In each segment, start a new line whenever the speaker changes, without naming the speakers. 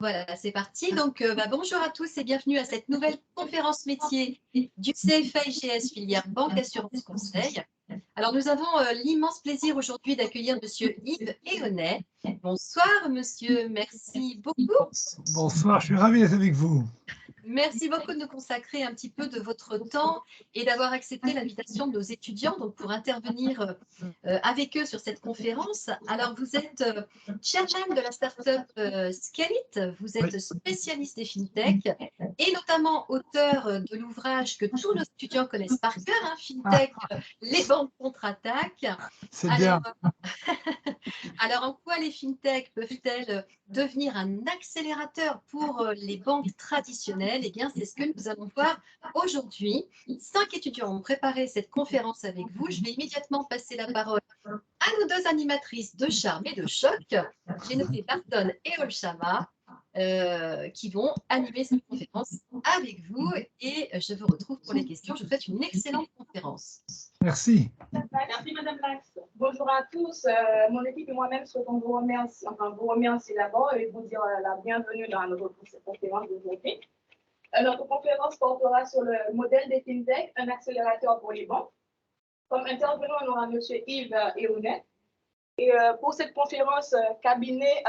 Voilà, c'est parti. Donc, bonjour à tous et bienvenue à cette nouvelle conférence métier du CFA IGS filière Banque Assurance Conseil. Alors, nous avons l'immense plaisir aujourd'hui d'accueillir Monsieur Yves Éonet. Bonsoir, monsieur. Merci beaucoup.
Bonsoir, je suis ravi d'être avec vous.
Merci beaucoup de nous consacrer un petit peu de votre temps et d'avoir accepté l'invitation de nos étudiants donc pour intervenir avec eux sur cette conférence. Alors, vous êtes chairman de la start-up Scalit, vous êtes spécialiste des fintech et notamment auteur de l'ouvrage que tous nos étudiants connaissent par cœur, Fintech, les banques contre-attaque.
C'est bien.
Alors, en quoi les fintech peuvent-elles devenir un accélérateur pour les banques traditionnelles? Eh bien, c'est ce que nous allons voir aujourd'hui. 5 étudiants ont préparé cette conférence avec vous. Je vais immédiatement passer la parole à nos 2 animatrices de charme et de choc. J'ai nommé Barton et Olshama qui vont animer cette conférence avec vous. Et je vous retrouve pour les questions. Je vous souhaite une excellente conférence.
Merci.
Merci, Madame Max. Bonjour à tous. Mon équipe et moi-même souhaitons vous remercier d'abord et vous dire la bienvenue dans notre conférence d'aujourd'hui. Notre conférence portera sur le modèle des fintech, un accélérateur pour les banques. Comme intervenant, on aura M. Yves Éonet. Et pour cette conférence, cabinet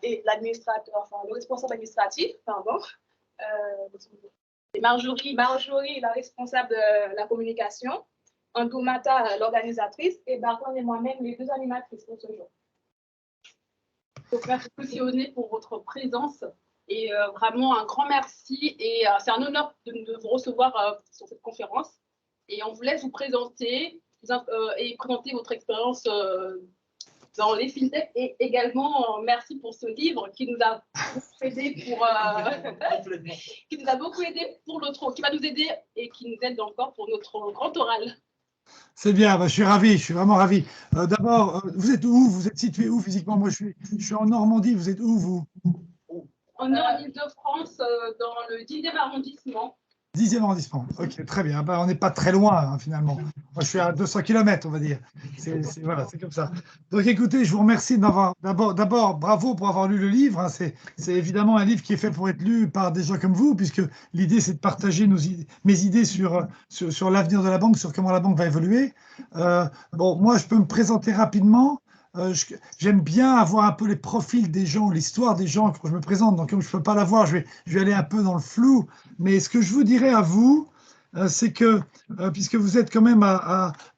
et l'administrateur, enfin le responsable administratif, pardon, Marjorie, la responsable de la communication, Antoumata, l'organisatrice, et Barton et moi-même, les 2 animatrices pour ce jour.
Donc, merci Yves pour votre présence et vraiment un grand merci. Et c'est un honneur de vous recevoir sur cette conférence. Et on vous laisse vous présenter et présenter votre expérience dans les fintech. Et également, merci pour ce livre qui nous a beaucoup aidé qui va nous aider et qui nous aide encore pour notre grand oral.
C'est bien, je suis ravi, je suis vraiment ravi. D'abord, vous êtes où? Vous êtes situé où physiquement? Moi, je suis en Normandie, vous êtes où, vous?
On est en Île-de-France, dans le 10e arrondissement.
10e arrondissement, ok, très bien. On n'est pas très loin, finalement. Moi, je suis à 200 km, on va dire. Voilà, c'est comme ça. Donc, écoutez, je vous remercie d'avoir... D'abord, bravo pour avoir lu le livre. C'est évidemment un livre qui est fait pour être lu par des gens comme vous, puisque l'idée, c'est de partager mes idées sur l'avenir de la banque, sur comment la banque va évoluer. Moi, je peux me présenter rapidement. J'aime bien avoir un peu les profils des gens, l'histoire des gens quand je me présente. Donc, comme je ne peux pas l'avoir, je vais aller un peu dans le flou. Mais ce que je vous dirais à vous, c'est que, puisque vous êtes quand même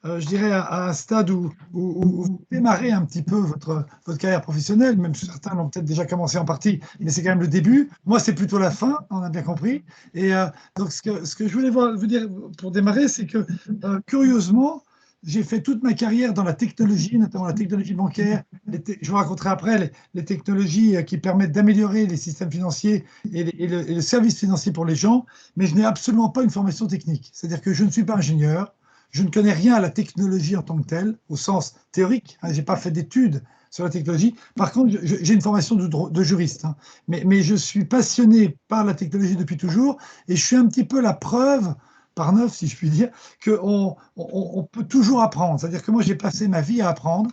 je dirais, à un stade où vous démarrez un petit peu votre carrière professionnelle, même certains l'ont peut-être déjà commencé en partie, mais c'est quand même le début. Moi, c'est plutôt la fin, on a bien compris. Et donc, ce que je voulais vous dire pour démarrer, c'est que, curieusement, j'ai fait toute ma carrière dans la technologie, notamment la technologie bancaire. Je vous raconterai après les technologies qui permettent d'améliorer les systèmes financiers et le service financier pour les gens, mais je n'ai absolument pas une formation technique. C'est-à-dire que je ne suis pas ingénieur, je ne connais rien à la technologie en tant que telle, au sens théorique. Je n'ai pas fait d'études sur la technologie. Par contre, j'ai une formation de juriste, mais je suis passionné par la technologie depuis toujours et je suis un petit peu la preuve par 9, si je puis dire, qu'on peut toujours apprendre. C'est-à-dire que moi, j'ai passé ma vie à apprendre.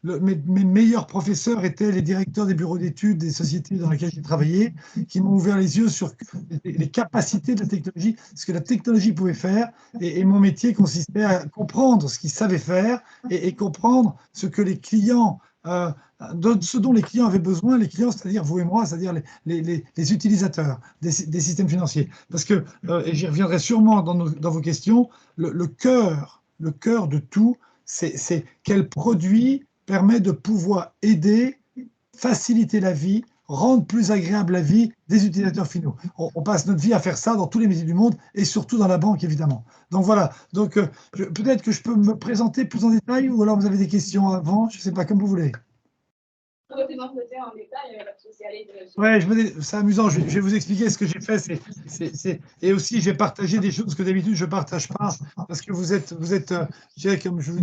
Mes meilleurs professeurs étaient les directeurs des bureaux d'études des sociétés dans lesquelles j'ai travaillé, qui m'ont ouvert les yeux sur les capacités de la technologie, ce que la technologie pouvait faire. Et mon métier consistait à comprendre ce qu'ils savaient faire et comprendre ce que les clients... ce dont les clients avaient besoin, les clients, c'est-à-dire vous et moi, c'est-à-dire les utilisateurs des systèmes financiers. Parce que, et j'y reviendrai sûrement dans vos questions, le cœur de tout, c'est quel produit permet de pouvoir aider, faciliter la vie, rendre plus agréable la vie des utilisateurs finaux. On passe notre vie à faire ça dans tous les métiers du monde et surtout dans la banque, évidemment. Donc voilà, donc peut-être que je peux me présenter plus en détail ou alors vous avez des questions avant, je ne sais pas, comme vous voulez. Ouais, c'est amusant, je vais vous expliquer ce que j'ai fait. Et aussi, je vais partager des choses que d'habitude je ne partage pas, parce que vous êtes je dirais, comme je vous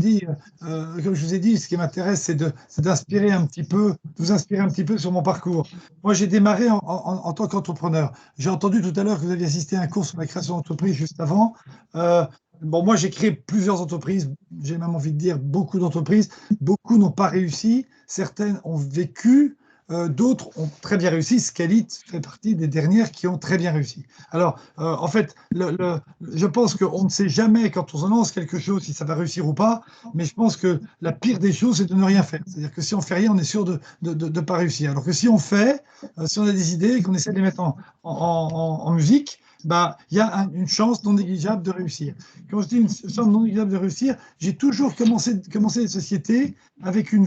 ai dit, ce qui m'intéresse, c'est d'inspirer un petit peu, de vous inspirer un petit peu sur mon parcours. Moi, j'ai démarré en tant qu'entrepreneur. J'ai entendu tout à l'heure que vous aviez assisté à un cours sur la création d'entreprise juste avant. Moi, j'ai créé plusieurs entreprises, j'ai même envie de dire beaucoup d'entreprises. Beaucoup n'ont pas réussi, certaines ont vécu d'autres ont très bien réussi. Scalit fait partie des dernières qui ont très bien réussi. Alors, en fait, je pense qu'on ne sait jamais quand on se lance quelque chose si ça va réussir ou pas, mais je pense que la pire des choses, c'est de ne rien faire. C'est-à-dire que si on fait rien, on est sûr de ne pas réussir. Alors que si on fait, si on a des idées et qu'on essaie de les mettre en musique, bah, il y a une chance non négligeable de réussir. Quand je dis une chance non négligeable de réussir, j'ai toujours commencé les sociétés avec une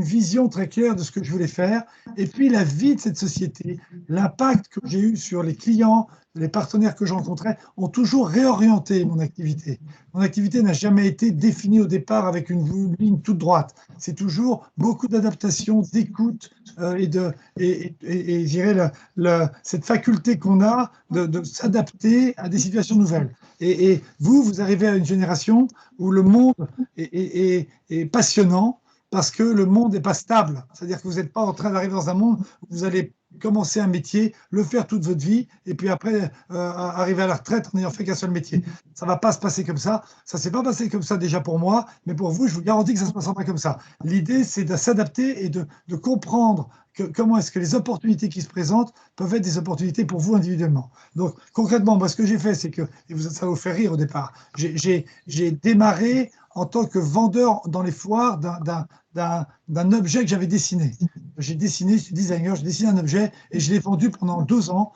vision très claire de ce que je voulais faire, et puis la vie de cette société, l'impact que j'ai eu sur les clients, les partenaires que je rencontrais, ont toujours réorienté mon activité. Mon activité n'a jamais été définie au départ avec une ligne toute droite. C'est toujours beaucoup d'adaptation, d'écoute et je dirais cette faculté qu'on a de s'adapter à des situations nouvelles. Et vous arrivez à une génération où le monde est passionnant, parce que le monde n'est pas stable. C'est-à-dire que vous n'êtes pas en train d'arriver dans un monde où vous allez commencer un métier, le faire toute votre vie, et puis après arriver à la retraite en n'ayant fait qu'un seul métier. Ça ne va pas se passer comme ça. Ça ne s'est pas passé comme ça déjà pour moi, mais pour vous, je vous garantis que ça ne se passera pas comme ça. L'idée, c'est de s'adapter et de comprendre comment est-ce que les opportunités qui se présentent peuvent être des opportunités pour vous individuellement. Donc concrètement, moi, ce que j'ai fait, c'est que, et ça vous fait rire au départ, j'ai démarré en tant que vendeur dans les foires d'un objet que j'avais dessiné. J'ai dessiné, je suis designer, j'ai dessiné un objet et je l'ai vendu pendant 2 ans.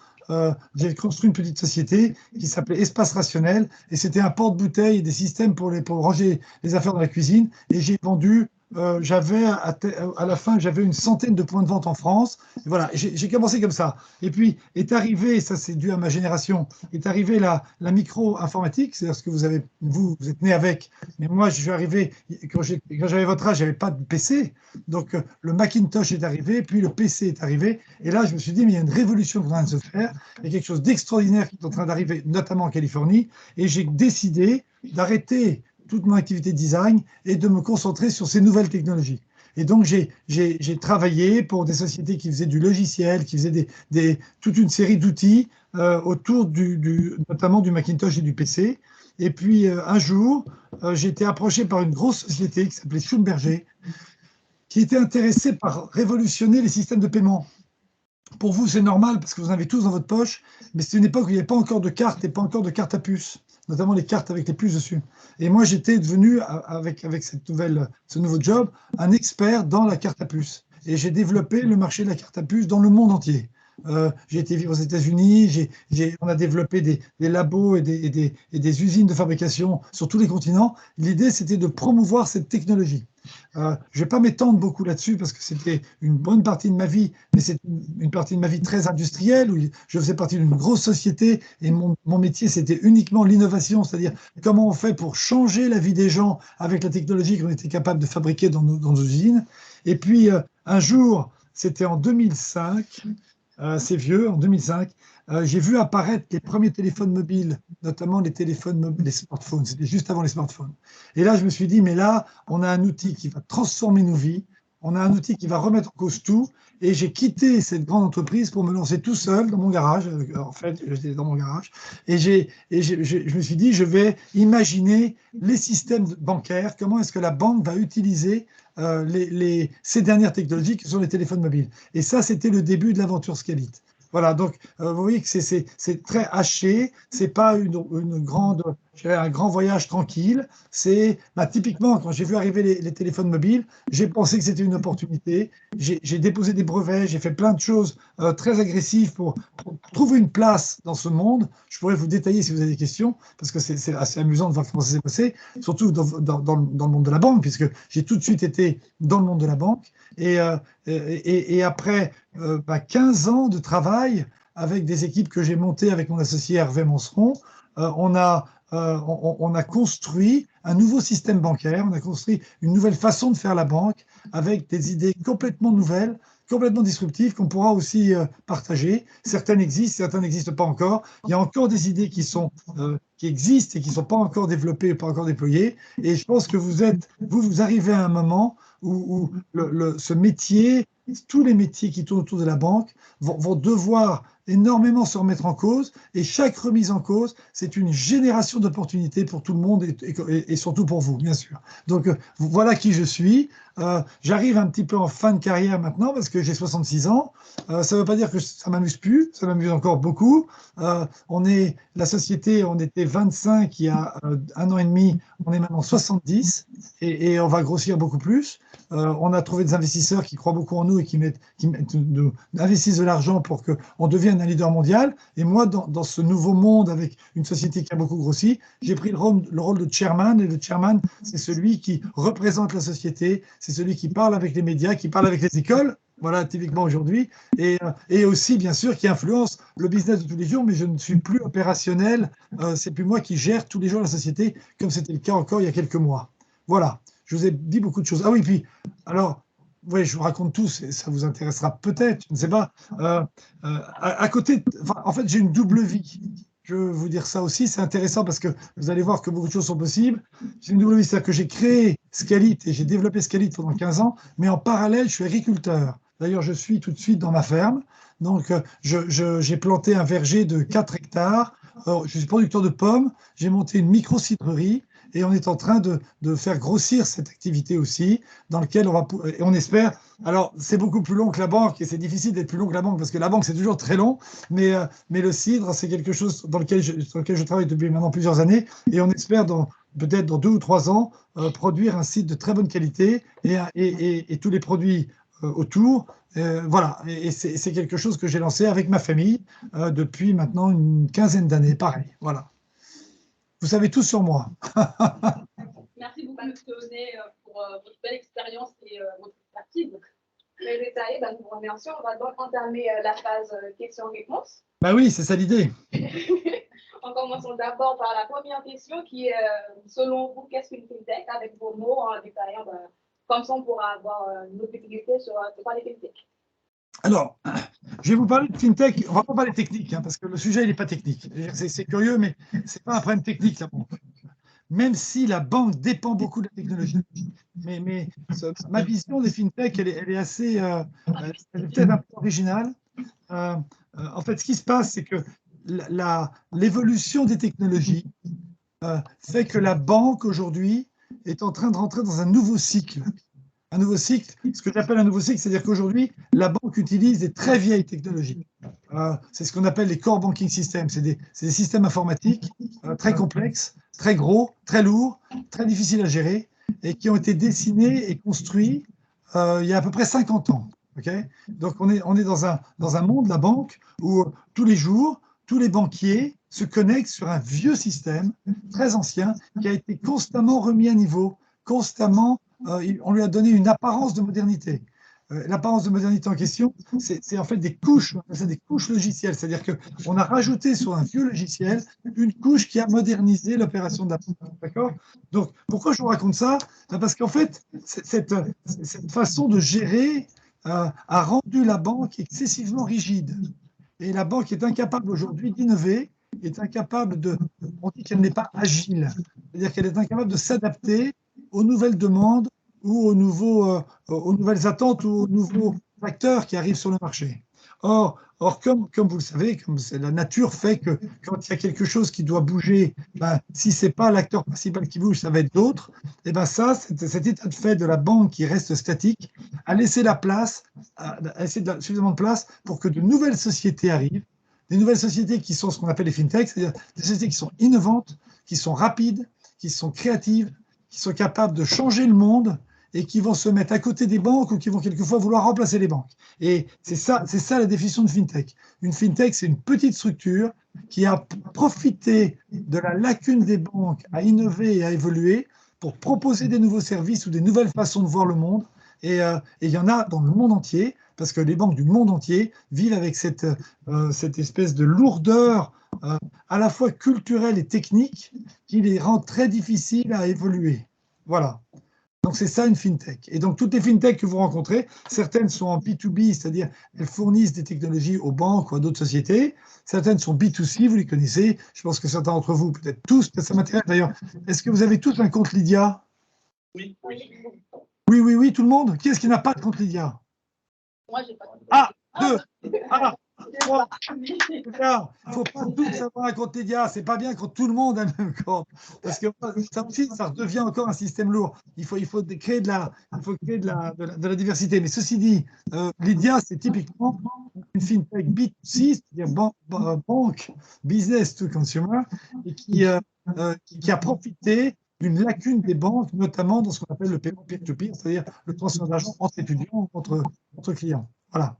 J'ai construit une petite société qui s'appelait Espace Rationnel, et c'était un porte-bouteille et des systèmes pour ranger les affaires dans la cuisine, et j'ai vendu j'avais à la fin, j'avais une centaine de points de vente en France. Et voilà, j'ai commencé comme ça. Et puis est arrivé, ça c'est dû à ma génération, est arrivé la micro-informatique, c'est-à-dire ce que vous êtes né avec. Mais moi, je suis arrivé, quand j'avais votre âge, j'avais pas de PC. Donc le Macintosh est arrivé, puis le PC est arrivé. Et là, je me suis dit, mais il y a une révolution qui est en train de se faire. Il y a quelque chose d'extraordinaire qui est en train d'arriver, notamment en Californie. Et j'ai décidé d'arrêter toute mon activité de design et de me concentrer sur ces nouvelles technologies. Et donc, j'ai travaillé pour des sociétés qui faisaient du logiciel, qui faisaient toute une série d'outils autour notamment du Macintosh et du PC. Et puis, un jour, j'ai été approché par une grosse société qui s'appelait Schlumberger, qui était intéressée par révolutionner les systèmes de paiement. Pour vous, c'est normal parce que vous en avez tous dans votre poche, mais c'est une époque où il n'y avait pas encore de cartes et pas encore de cartes à puce, notamment les cartes avec les puces dessus. Et moi, j'étais devenu, avec ce nouveau job, un expert dans la carte à puce. Et j'ai développé le marché de la carte à puce dans le monde entier. J'ai été vivre aux États-Unis, on a développé des labos et des usines de fabrication sur tous les continents. L'idée, c'était de promouvoir cette technologie. Je ne vais pas m'étendre beaucoup là-dessus parce que c'était une bonne partie de ma vie, mais c'est une partie de ma vie très industrielle où je faisais partie d'une grosse société et mon métier, c'était uniquement l'innovation, c'est-à-dire comment on fait pour changer la vie des gens avec la technologie qu'on était capable de fabriquer dans nos usines. Et puis, un jour, c'était en 2005, c'est vieux, en 2005, j'ai vu apparaître les premiers téléphones mobiles, notamment les smartphones. C'était juste avant les smartphones. Et là, je me suis dit, mais là, on a un outil qui va transformer nos vies, on a un outil qui va remettre en cause tout. Et j'ai quitté cette grande entreprise pour me lancer tout seul dans mon garage. En fait, j'étais dans mon garage. Et je me suis dit, je vais imaginer les systèmes bancaires, comment est-ce que la banque va utiliser ces dernières technologies qui sont les téléphones mobiles. Et ça, c'était le début de l'aventure Scalit. Voilà, donc vous voyez que c'est très haché, c'est pas un grand voyage tranquille. C'est typiquement quand j'ai vu arriver les téléphones mobiles, j'ai pensé que c'était une opportunité. J'ai déposé des brevets, j'ai fait plein de choses très agressives pour trouver une place dans ce monde. Je pourrais vous détailler si vous avez des questions, parce que c'est assez amusant de voir comment ça s'est passé, surtout dans le monde de la banque, puisque j'ai tout de suite été dans le monde de la banque. Et après 15 ans de travail avec des équipes que j'ai montées avec mon associé Hervé Monceron, on a construit un nouveau système bancaire, on a construit une nouvelle façon de faire la banque avec des idées complètement nouvelles, complètement disruptives qu'on pourra aussi partager. Certaines existent, certaines n'existent pas encore. Il y a encore des idées qui existent et qui ne sont pas encore développées, pas encore déployées. Et je pense que vous arrivez à un moment où ce métier, tous les métiers qui tournent autour de la banque vont devoir énormément se remettre en cause, et chaque remise en cause, c'est une génération d'opportunités pour tout le monde et surtout pour vous, bien sûr. Donc voilà qui je suis. J'arrive un petit peu en fin de carrière maintenant parce que j'ai 66 ans. Ça ne veut pas dire que ça m'amuse plus, ça m'amuse encore beaucoup. La société, on était 25 il y a 1 an et demi, on est maintenant 70 et on va grossir beaucoup plus. On a trouvé des investisseurs qui croient beaucoup en nous et qui investissent de l'argent pour qu'on devienne un leader mondial. Et moi, dans ce nouveau monde avec une société qui a beaucoup grossi, j'ai pris le rôle de chairman. Et le chairman, c'est celui qui représente la société, c'est celui qui parle avec les médias, qui parle avec les écoles, voilà, typiquement aujourd'hui, et aussi, bien sûr, qui influence le business de tous les jours, mais je ne suis plus opérationnel, c'est plus moi qui gère tous les jours la société, comme c'était le cas encore il y a quelques mois. Voilà, je vous ai dit beaucoup de choses. Ah oui, puis, alors, oui, je vous raconte tout, ça vous intéressera peut-être, je ne sais pas. À côté, en fait, j'ai une double vie. Je veux vous dire ça aussi, c'est intéressant parce que vous allez voir que beaucoup de choses sont possibles. J'ai une double vie, c'est-à-dire que j'ai créé Scalit et j'ai développé Scalit pendant 15 ans, mais en parallèle, je suis agriculteur. D'ailleurs, je suis tout de suite dans ma ferme. Donc, j'ai planté un verger de 4 hectares. Alors, je suis producteur de pommes. J'ai monté une micro-cidrerie et on est en train de faire grossir cette activité aussi, dans laquelle on espère. Alors, c'est beaucoup plus long que la banque et c'est difficile d'être plus long que la banque parce que la banque, c'est toujours très long. Mais le cidre, c'est quelque chose dans lequel je travaille depuis maintenant plusieurs années et on espère peut-être dans 2 ou 3 ans produire un cidre de très bonne qualité et tous les produits autour. Voilà, et c'est quelque chose que j'ai lancé avec ma famille depuis maintenant une quinzaine d'années, pareil. Voilà. Vous savez tout sur moi.
Merci beaucoup, M. Onet, pour votre belle expérience et votre expertise.
Très détaillé, nous vous remercions. On va donc entamer la phase questions-réponses.
Bah oui, c'est ça l'idée.
En commençant d'abord par la première question qui est, selon vous, qu'est-ce qu'une fintech? Avec vos mots en détaillant, comme ça on pourra avoir une autre visibilité sur ce qu'est les fintech.
Alors, je vais vous parler de fintech. On ne va pas parler technique, parce que le sujet, il n'est pas technique. C'est curieux, mais ce n'est pas un problème technique, la banque. Même si la banque dépend beaucoup de la technologie. Mais ma vision des fintech, elle est assez, elle est peut-être un peu originale. En fait, ce qui se passe, c'est que l'évolution des technologies fait que la banque, aujourd'hui, est en train de rentrer dans un nouveau cycle. Un nouveau cycle, ce que j'appelle un nouveau cycle, c'est-à-dire qu'aujourd'hui, la banque utilise des très vieilles technologies. C'est ce qu'on appelle les core banking systems. C'est des systèmes informatiques très complexes, très gros, très lourds, très difficiles à gérer et qui ont été dessinés et construits il y a à peu près 50 ans. Okay, donc, on est dans un monde, la banque, où tous les jours, tous les banquiers se connectent sur un vieux système très ancien qui a été constamment remis à niveau, constamment. On lui a donné une apparence de modernité. L'apparence de modernité en question, c'est en fait des couches logicielles. C'est-à-dire qu'on a rajouté sur un vieux logiciel une couche qui a modernisé l'opération de la banque. D'accord ? Donc, pourquoi je vous raconte ça ? Parce qu'en fait, cette façon de gérer a rendu la banque excessivement rigide. Et la banque est incapable aujourd'hui d'innover, est incapable on dit qu'elle n'est pas agile. C'est-à-dire qu'elle est incapable de s'adapter aux nouvelles demandes ou aux nouvelles attentes ou aux nouveaux facteurs qui arrivent sur le marché. Or comme vous le savez, la nature fait que quand il y a quelque chose qui doit bouger, si ce n'est pas l'acteur principal qui bouge, ça va être d'autres. Et cet état de fait de la banque qui reste statique a laissé la place, suffisamment de place pour que de nouvelles sociétés arrivent, des nouvelles sociétés qui sont ce qu'on appelle les fintechs, c'est-à-dire des sociétés qui sont innovantes, qui sont rapides, qui sont créatives, qui sont capables de changer le monde et qui vont se mettre à côté des banques ou qui vont quelquefois vouloir remplacer les banques. Et c'est ça la définition de fintech. Une fintech, c'est une petite structure qui a profité de la lacune des banques à innover et à évoluer pour proposer des nouveaux services ou des nouvelles façons de voir le monde. Et il y en a dans le monde entier, parce que les banques du monde entier vivent avec cette espèce de lourdeur à la fois culturelle et technique qui les rend très difficiles à évoluer. Voilà. Donc, c'est ça une fintech. Et donc, toutes les fintechs que vous rencontrez, certaines sont en B2B, c'est-à-dire elles fournissent des technologies aux banques ou à d'autres sociétés. Certaines sont B2C, vous les connaissez. Je pense que certains d'entre vous, peut-être tous, ça m'intéresse d'ailleurs. Est-ce que vous avez tous un compte Lydia?
Oui.
Oui, tout le monde. Qui est-ce qui n'a pas de compte Lydia?
Moi, j'ai pas de compte.
Ah, deux. Ah, Il ne faut pas tous avoir un compte Lydia. C'est pas bien quand tout le monde a le même compte. Parce que ça aussi, ça devient encore un système lourd. Il faut créer de la diversité. Mais ceci dit, Lydia, c'est typiquement une fintech B2C, c'est-à-dire banque, business to consumer, et qui a profité d'une lacune des banques, notamment dans ce qu'on appelle le paiement peer-to-peer, c'est-à-dire le transfert d'argent entre étudiants, entre clients. Voilà.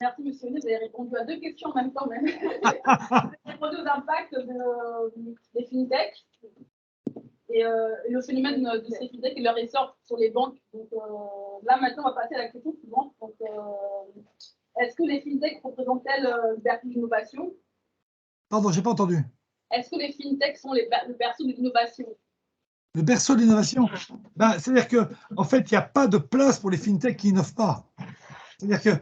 Merci, monsieur. Vous avez répondu à 2 questions en même temps. Même. Vous avez répondu aux impacts des fintechs et le phénomène de ces fintechs et leur essor sur les banques. Donc, là, maintenant, on va passer à la question suivante. Donc, est-ce que les fintechs représentent-elles le berceau de l'innovation?
Pardon, je n'ai pas entendu.
Est-ce que les fintechs sont le berceau de l'innovation?
Le berceau de l'innovation, c'est-à-dire qu'en fait, il n'y a pas de place pour les fintechs qui n'innovent pas. C'est-à-dire que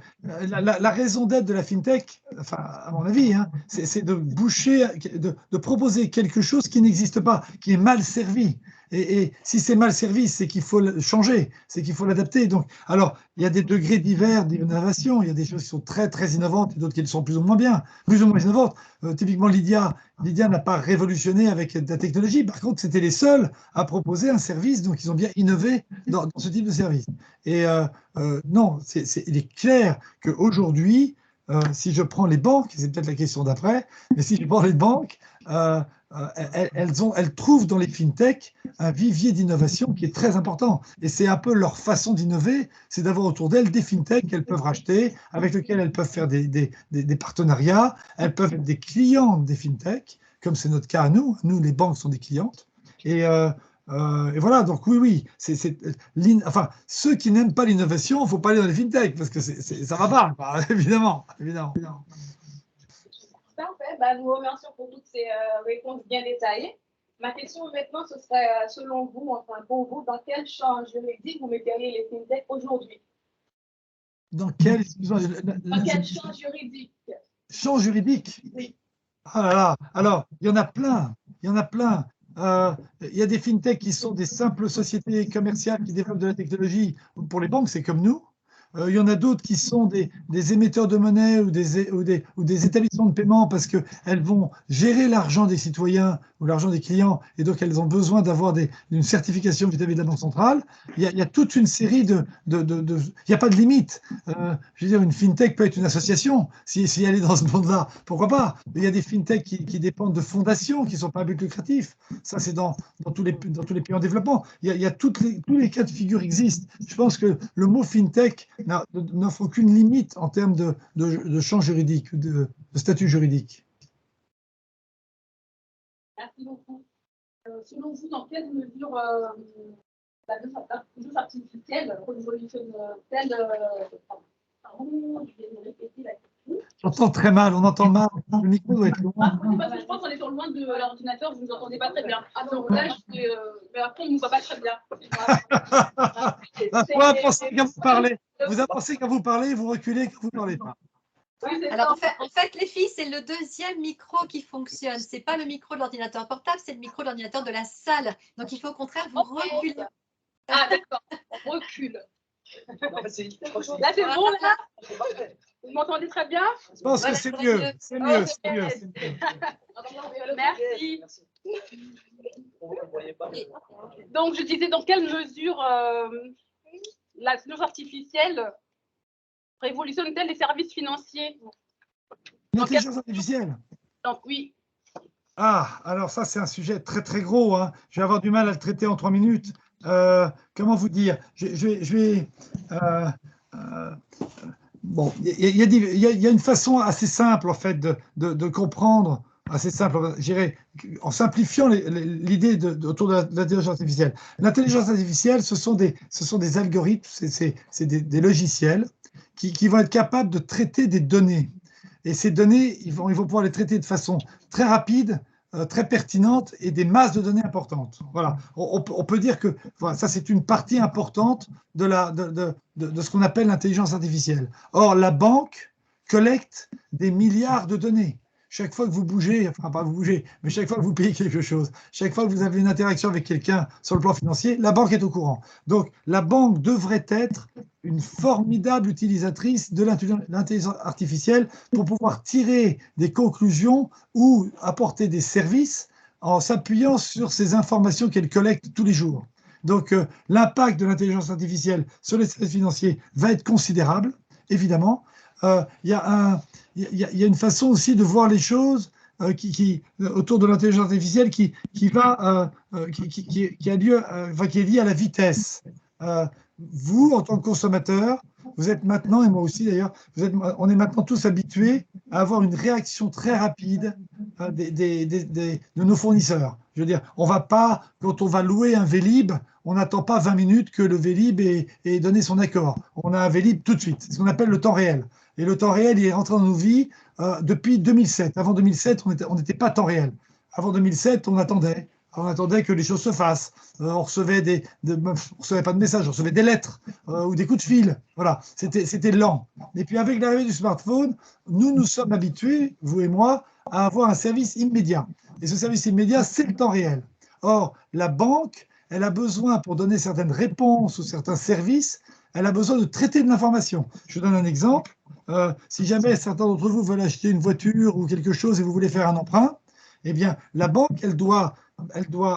la raison d'être de la fintech, enfin, à mon avis, hein, c'est de boucher, de proposer quelque chose qui n'existe pas, qui est mal servi. Et si c'est mal servi, c'est qu'il faut le changer, c'est qu'il faut l'adapter. Donc, alors, il y a des degrés divers d'innovation. Il y a des choses qui sont très, très innovantes et d'autres qui le sont plus ou moins bien, plus ou moins innovantes. Typiquement, Lydia n'a pas révolutionné avec la technologie. Par contre, c'était les seuls à proposer un service. Donc, ils ont bien innové dans ce type de service. Et non, il est clair qu'aujourd'hui, si je prends les banques, c'est peut-être la question d'après, mais si je prends les banques, elles trouvent dans les fintechs un vivier d'innovation qui est très important. Et c'est un peu leur façon d'innover, c'est d'avoir autour d'elles des fintechs qu'elles peuvent racheter, avec lesquelles elles peuvent faire des partenariats, elles peuvent être des clientes des fintechs, comme c'est notre cas à nous. Nous, les banques sont des clientes. Et voilà, donc oui, enfin, ceux qui n'aiment pas l'innovation, il ne faut pas aller dans les fintechs, parce que ça ne va pas, évidemment.
Parfait, nous vous remercions pour toutes ces réponses bien détaillées. Ma question maintenant, ce serait, selon vous, enfin pour vous, dans quel champ juridique vous metteriez les fintechs aujourd'hui?
Dans quel,
Dans quel champ juridique?
Champ juridique?
Oui.
Ah là là, alors, il y en a plein. Il y a des fintechs qui sont des simples sociétés commerciales qui développent de la technologie. Pour les banques, c'est comme nous. Il y en a d'autres qui sont des émetteurs de monnaie ou des établissements de paiement parce qu'elles vont gérer l'argent des citoyens ou l'argent des clients et donc elles ont besoin d'avoir une certification vis-à-vis de la Banque centrale. Il y a toute une série il n'y a pas de limite. Je veux dire, une fintech peut être une association si elle est dans ce monde-là. Pourquoi pas? Il y a des fintechs qui dépendent de fondations qui ne sont pas à but lucratif. Ça, c'est dans tous les pays en développement. Il y a tous les cas de figure existent. Je pense que le mot fintech n'offre aucune limite en termes de champ juridique, de statut juridique.
Merci beaucoup. Selon vous, dans quelle mesure l'intelligence artificielle révolutionne-t-elle je vais me répéter la question.
J'entends très mal, on entend mal. Le micro doit être loin.
Parce que je pense qu'on est sur loin de l'ordinateur, vous ne nous entendez pas très bien. Donc là, mais après, on ne nous voit pas très bien.
Vous avancez quand vous parlez. Vous avancez quand vous parlez, vous reculez quand vous ne parlez pas.
Alors en fait, les filles, c'est le deuxième micro qui fonctionne. Ce n'est pas le micro de l'ordinateur portable, c'est le micro de l'ordinateur de la salle. Donc il faut au contraire vous reculer.
Ah d'accord, on recule. Là c'est bon là? Vous m'entendez très bien?
Je pense que c'est mieux. C'est mieux.
Merci. Donc je disais, dans quelle mesure l'intelligence artificielle révolutionne-t-elle les services financiers?
L'intelligence artificielle?
Donc, oui.
Ah, alors ça, c'est un sujet très, très gros. Hein. Je vais avoir du mal à le traiter en 3 minutes. Comment vous dire? Bon, il y a une façon assez simple, en fait, de comprendre, assez simple, je dirais, en simplifiant l'idée autour de l'intelligence artificielle. L'intelligence artificielle, ce sont des algorithmes, c'est des logiciels qui vont être capables de traiter des données. Et ces données, ils vont pouvoir les traiter de façon très rapide, très pertinente et des masses de données importantes. Voilà. On peut dire que voilà, ça, c'est une partie importante de ce qu'on appelle l'intelligence artificielle. Or, la banque collecte des milliards de données. Chaque fois que vous bougez, enfin pas vous bougez, mais chaque fois que vous payez quelque chose, chaque fois que vous avez une interaction avec quelqu'un sur le plan financier, la banque est au courant. Donc, la banque devrait être une formidable utilisatrice de l'intelligence artificielle pour pouvoir tirer des conclusions ou apporter des services en s'appuyant sur ces informations qu'elle collecte tous les jours. Donc, l'impact de l'intelligence artificielle sur les services financiers va être considérable, évidemment. Il y a une façon aussi de voir les choses autour de l'intelligence artificielle qui est liée à la vitesse. Vous, en tant que consommateur, vous êtes maintenant, et moi aussi d'ailleurs, on est maintenant tous habitués à avoir une réaction très rapide de nos fournisseurs. Je veux dire, on va pas, quand on va louer un Vélib, on n'attend pas 20 minutes que le Vélib ait donné son accord. On a un Vélib tout de suite. C'est ce qu'on appelle le temps réel. Et le temps réel, il est rentré dans nos vies depuis 2007. Avant 2007, on n'était pas temps réel. Avant 2007, on attendait. On attendait que les choses se fassent. On recevait on recevait pas de messages, on recevait des lettres ou des coups de fil. Voilà, c'était lent. Et puis avec l'arrivée du smartphone, nous sommes habitués, vous et moi, à avoir un service immédiat. Et ce service immédiat, c'est le temps réel. Or, la banque, elle a besoin, pour donner certaines réponses ou certains services, elle a besoin de traiter de l'information. Je vous donne un exemple. Si jamais certains d'entre vous veulent acheter une voiture ou quelque chose et vous voulez faire un emprunt, eh bien, la banque, elle doit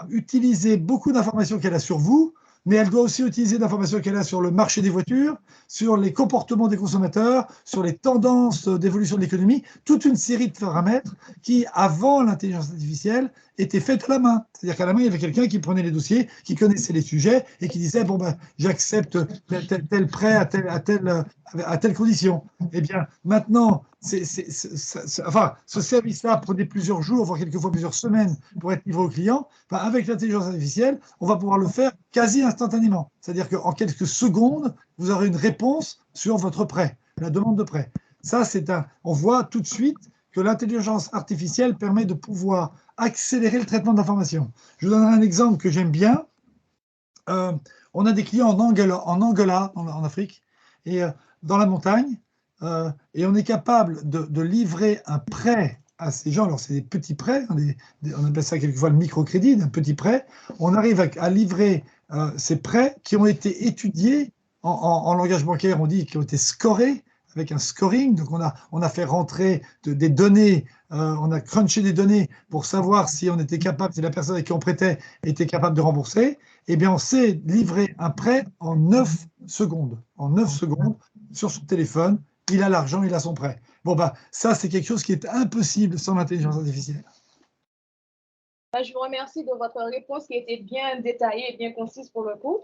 utiliser beaucoup d'informations qu'elle a sur vous, mais elle doit aussi utiliser l'information qu'elle a sur le marché des voitures, sur les comportements des consommateurs, sur les tendances d'évolution de l'économie, toute une série de paramètres qui, avant l'intelligence artificielle, étaient faits à la main. C'est-à-dire qu'à la main, il y avait quelqu'un qui prenait les dossiers, qui connaissait les sujets et qui disait, bon, ben, j'accepte tel prêt à telle condition. Eh bien, maintenant, ce service-là prenait plusieurs jours, voire quelquefois plusieurs semaines pour être livré au client. Enfin, avec l'intelligence artificielle, on va pouvoir le faire quasi instantanément. C'est-à-dire qu'en quelques secondes, vous aurez une réponse sur votre prêt, la demande de prêt. Ça, on voit tout de suite que l'intelligence artificielle permet de pouvoir accélérer le traitement d'informations. Je vous donnerai un exemple que j'aime bien. On a des clients en Angola, en Afrique, et dans la montagne, et on est capable de livrer un prêt à ces gens. Alors, c'est des petits prêts, on appelle ça quelquefois le microcrédit, un petit prêt. On arrive à livrer ces prêts qui ont été étudiés en langage bancaire, on dit qu'ils ont été scorés avec un scoring. Donc, on a fait rentrer des données, on a crunché des données pour savoir si on était capable, si la personne à qui on prêtait était capable de rembourser. Eh bien, on sait livrer un prêt en 9 secondes. En 9 secondes, sur son téléphone, il a l'argent, il a son prêt. Bon, bah, ça, c'est quelque chose qui est impossible sans l'intelligence artificielle.
Je vous remercie de votre réponse qui était bien détaillée et bien concise pour le coup.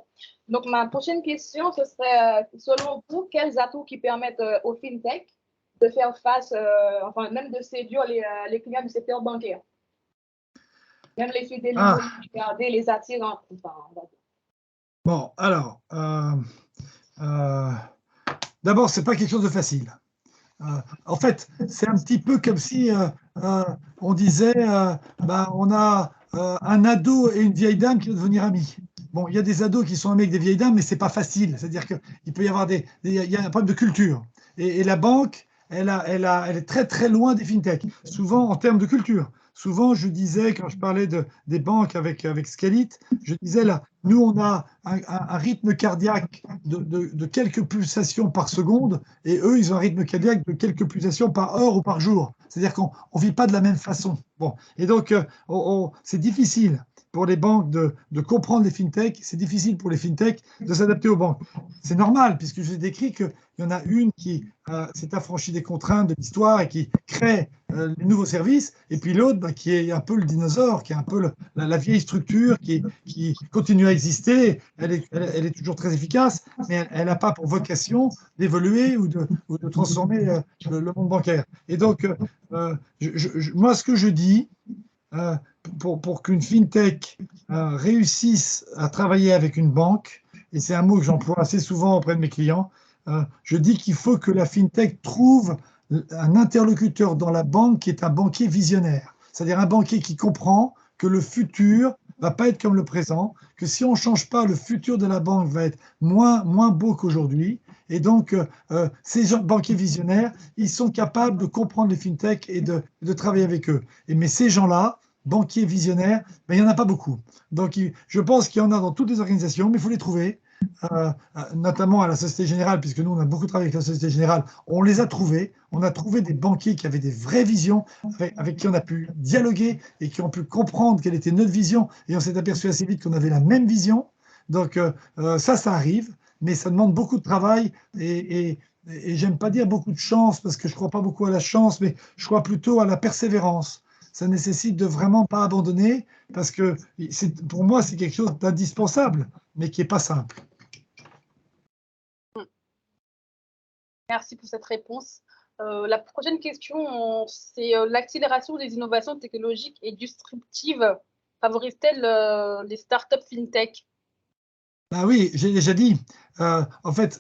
Donc, ma prochaine question, ce serait, selon vous, quels atouts qui permettent aux FinTech de faire face, enfin, même de séduire les clients du secteur bancaire? Même les fidéliser, garder, les attirer. Enfin,
bon, alors, d'abord, ce n'est pas quelque chose de facile. En fait, c'est un petit peu comme si on disait on a un ado et une vieille dame qui vont devenir amis. Bon, il y a des ados qui sont amis avec des vieilles dames, mais ce n'est pas facile. C'est-à-dire qu'il peut y avoir il y a un problème de culture. Et la banque, elle est très très loin des fintech, souvent en termes de culture. Souvent, je disais, quand je parlais des banques avec Scalit, je disais là, nous, on a un rythme cardiaque de quelques pulsations par seconde, et eux, ils ont un rythme cardiaque de quelques pulsations par heure ou par jour. C'est-à-dire qu'on ne vit pas de la même façon. Bon. Et donc, c'est difficile pour les banques de comprendre les fintechs, c'est difficile pour les fintechs de s'adapter aux banques. C'est normal, puisque je vous ai décrit qu'il y en a une qui s'est affranchie des contraintes de l'histoire et qui crée les nouveaux services, et puis l'autre qui est un peu le dinosaure, qui est un peu la vieille structure qui continue à exister. Elle est toujours très efficace, mais elle n'a pas pour vocation d'évoluer ou de transformer le monde bancaire. Et donc, moi, ce que je dis, pour qu'une fintech réussisse à travailler avec une banque, et c'est un mot que j'emploie assez souvent auprès de mes clients, je dis qu'il faut que la fintech trouve un interlocuteur dans la banque qui est un banquier visionnaire, c'est-à-dire un banquier qui comprend que le futur ne va pas être comme le présent, que si on ne change pas, le futur de la banque va être moins beau qu'aujourd'hui. Et donc, ces banquiers visionnaires, ils sont capables de comprendre les fintechs et de travailler avec eux. Mais ces gens-là, banquiers visionnaires, il n'y en a pas beaucoup. Donc, je pense qu'il y en a dans toutes les organisations, mais il faut les trouver. notamment à la Société Générale, puisque nous, on a beaucoup travaillé avec la Société Générale, on les a trouvés. On a trouvé des banquiers qui avaient des vraies visions, avec qui on a pu dialoguer et qui ont pu comprendre quelle était notre vision. Et on s'est aperçu assez vite qu'on avait la même vision. Donc, ça arrive, mais ça demande beaucoup de travail et j'aime pas dire beaucoup de chance, parce que je crois pas beaucoup à la chance, mais je crois plutôt à la persévérance. Ça nécessite de vraiment pas abandonner, parce que pour moi, c'est quelque chose d'indispensable, mais qui n'est pas simple.
Merci pour cette réponse. La prochaine question, c'est l'accélération des innovations technologiques et disruptives favorise-t-elle les startups fintech?
Ah oui, j'ai déjà dit. En fait,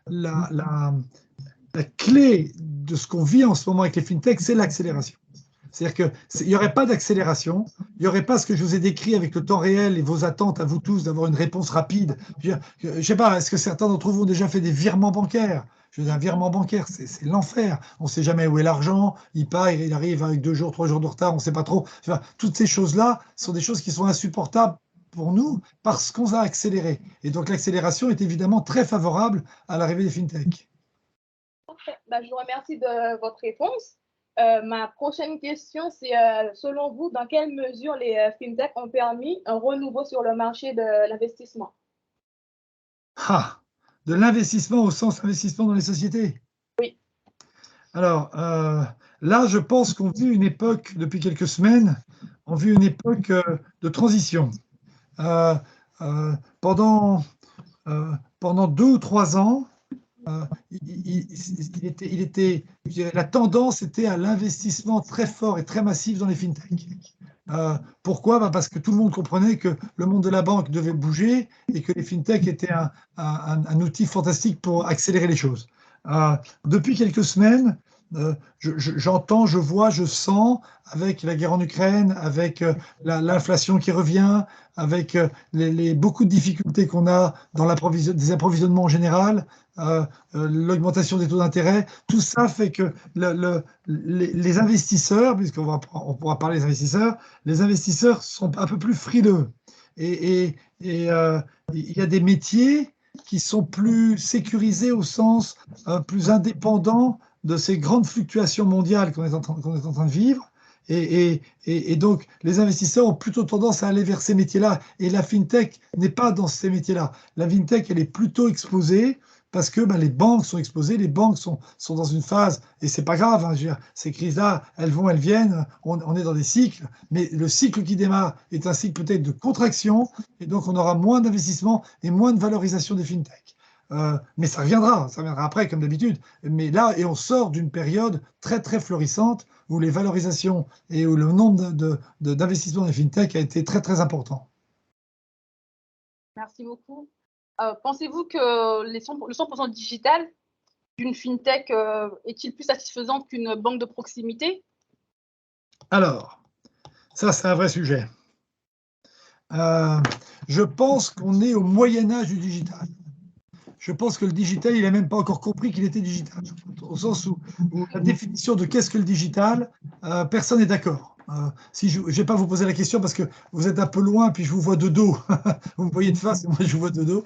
la clé de ce qu'on vit en ce moment avec les fintechs, c'est l'accélération. C'est-à-dire qu'il n'y aurait pas d'accélération, il n'y aurait pas ce que je vous ai décrit avec le temps réel et vos attentes à vous tous d'avoir une réponse rapide. Je ne sais pas, est-ce que certains d'entre vous ont déjà fait des virements bancaires? Je veux dire, un virement bancaire, c'est l'enfer. On ne sait jamais où est l'argent, il part, il arrive avec 2 jours, 3 jours de retard, on ne sait pas trop. Enfin, toutes ces choses-là sont des choses qui sont insupportables pour nous parce qu'on a accéléré. Et donc l'accélération est évidemment très favorable à l'arrivée des fintechs.
Parfait. Je vous remercie de votre réponse. Ma prochaine question, c'est selon vous, dans quelle mesure les fintechs ont permis un renouveau sur le marché de l'investissement?
De l'investissement au sens investissement dans les sociétés?
Oui.
Alors, là, je pense qu'on vit une époque, depuis quelques semaines, on vit une époque de transition. Pendant 2 ou 3 ans, la tendance était à l'investissement très fort et très massif dans les fintechs. Pourquoi? Parce que tout le monde comprenait que le monde de la banque devait bouger et que les fintechs étaient un outil fantastique pour accélérer les choses. Depuis quelques semaines, j'entends, je vois, je sens, avec la guerre en Ukraine, avec l'inflation qui revient, avec beaucoup de difficultés qu'on a dans des approvisionnements en général, l'augmentation des taux d'intérêt, tout ça fait que les investisseurs, puisqu'on pourra parler des investisseurs, les investisseurs sont un peu plus frileux. Et il y a des métiers qui sont plus sécurisés au sens plus indépendant de ces grandes fluctuations mondiales qu'on est en train de vivre. Et donc, les investisseurs ont plutôt tendance à aller vers ces métiers-là. Et la fintech n'est pas dans ces métiers-là. La fintech, elle est plutôt exposée parce que les banques sont exposées, les banques sont dans une phase, et c'est pas grave, hein, ces crises-là, elles vont, elles viennent, on est dans des cycles, mais le cycle qui démarre est un cycle peut-être de contraction, et donc on aura moins d'investissement et moins de valorisation des fintechs. Mais ça reviendra après, comme d'habitude. Mais là, et on sort d'une période très, très florissante où les valorisations et où le nombre d'investissements dans les fintechs a été très, très important.
Merci beaucoup. Pensez-vous que le 100% digital d'une fintech est-il plus satisfaisant qu'une banque de proximité?
Alors, ça, c'est un vrai sujet. Je pense qu'on est au Moyen-Âge du digital. Je pense que le digital, il n'a même pas encore compris qu'il était digital. Au sens où la définition de qu'est-ce que le digital, personne n'est d'accord. Je ne vais pas vous poser la question parce que vous êtes un peu loin, puis je vous vois de dos. Vous me voyez de face et moi je vous vois de dos.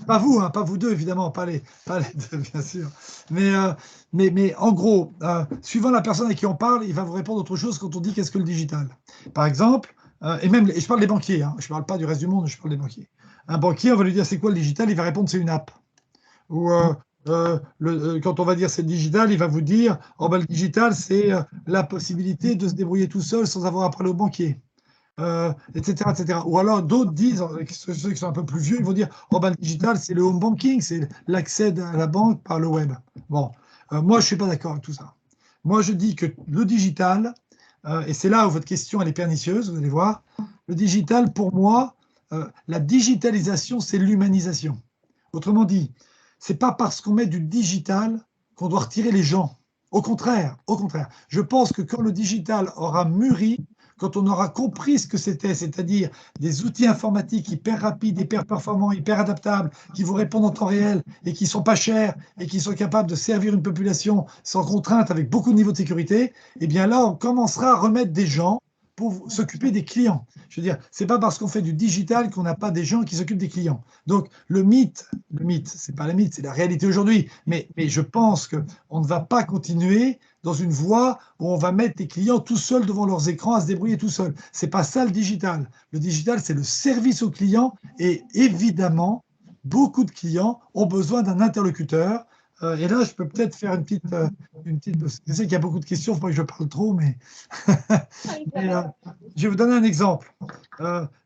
Pas vous, hein, pas vous deux, évidemment, pas les deux, bien sûr. Mais en gros, suivant la personne à qui on parle, il va vous répondre autre chose quand on dit qu'est-ce que le digital. Par exemple, et je parle des banquiers, hein, je ne parle pas du reste du monde, je parle des banquiers. Un banquier, on va lui dire c'est quoi le digital, il va répondre c'est une app. Ou quand on va dire c'est le digital, il va vous dire le digital c'est la possibilité de se débrouiller tout seul sans avoir à parler au banquier, etc., etc. Ou alors d'autres disent, ceux qui sont un peu plus vieux, ils vont dire le digital c'est le home banking, c'est l'accès à la banque par le web. Bon, moi je ne suis pas d'accord avec tout ça. Moi je dis que le digital, et c'est là où votre question elle est pernicieuse, vous allez voir, le digital pour moi, la digitalisation, c'est l'humanisation. Autrement dit, ce n'est pas parce qu'on met du digital qu'on doit retirer les gens. Au contraire, je pense que quand le digital aura mûri, quand on aura compris ce que c'était, c'est-à-dire des outils informatiques hyper rapides, hyper performants, hyper adaptables, qui vous répondent en temps réel et qui ne sont pas chers et qui sont capables de servir une population sans contrainte avec beaucoup de niveau de sécurité, eh bien là, on commencera à remettre des gens pour s'occuper des clients. Je veux dire, c'est pas parce qu'on fait du digital qu'on n'a pas des gens qui s'occupent des clients. Donc, le mythe, c'est pas le mythe, c'est la réalité aujourd'hui. Mais je pense qu'on ne va pas continuer dans une voie où on va mettre les clients tout seuls devant leurs écrans à se débrouiller tout seuls. C'est pas ça le digital. Le digital, c'est le service aux clients et évidemment, beaucoup de clients ont besoin d'un interlocuteur. Et là, je peux peut-être faire une petite. Je sais qu'il y a beaucoup de questions, il ne faut pas que je parle trop, mais. Je vais vous donner un exemple. Je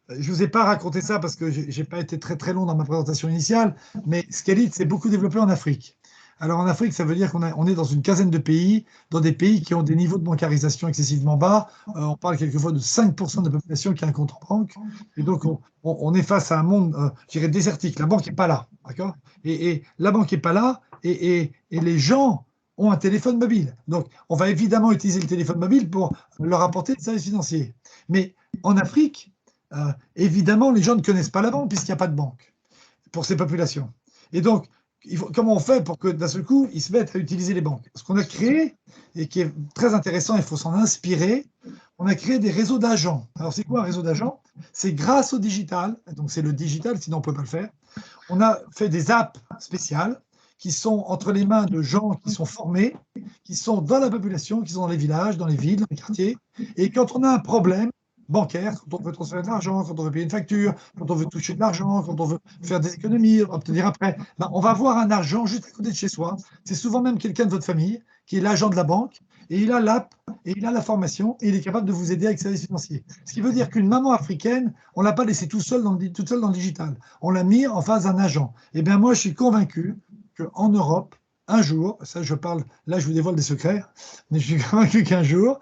ne vous ai pas raconté ça parce que je n'ai pas été très très long dans ma présentation initiale, mais Scalit s'est beaucoup développé en Afrique. Alors en Afrique, ça veut dire qu'on est dans une quinzaine de pays, dans des pays qui ont des niveaux de bancarisation excessivement bas. On parle quelquefois de 5% de la population qui a un compte en banque. Et donc on est face à un monde, je dirais, désertique. La banque n'est pas là, d'accord ? Et la banque n'est pas là, et les gens ont un téléphone mobile. Donc on va évidemment utiliser le téléphone mobile pour leur apporter des services financiers. Mais en Afrique, évidemment, les gens ne connaissent pas la banque puisqu'il n'y a pas de banque pour ces populations. Et donc, comment on fait pour que d'un seul coup, ils se mettent à utiliser les banques? Ce qu'on a créé, et qui est très intéressant, il faut s'en inspirer, on a créé des réseaux d'agents. Alors, c'est quoi un réseau d'agents? C'est grâce au digital, donc c'est le digital, sinon on ne peut pas le faire. On a fait des apps spéciales qui sont entre les mains de gens qui sont formés, qui sont dans la population, qui sont dans les villages, dans les villes, dans les quartiers. Et quand on a un problème bancaire, quand on veut transférer de l'argent, quand on veut payer une facture, quand on veut toucher de l'argent, quand on veut faire des économies, obtenir après, ben on va avoir un argent juste à côté de chez soi. C'est souvent même quelqu'un de votre famille qui est l'agent de la banque, et il a l'app, et il a la formation, et il est capable de vous aider avec ses services financiers. Ce qui veut dire qu'une maman africaine, on ne l'a pas laissée toute seule dans le digital. On l'a mis en face d'un agent. Eh bien, moi, je suis convaincu qu'en Europe, un jour, ça je parle, là je vous dévoile des secrets, mais je suis convaincu qu'un jour,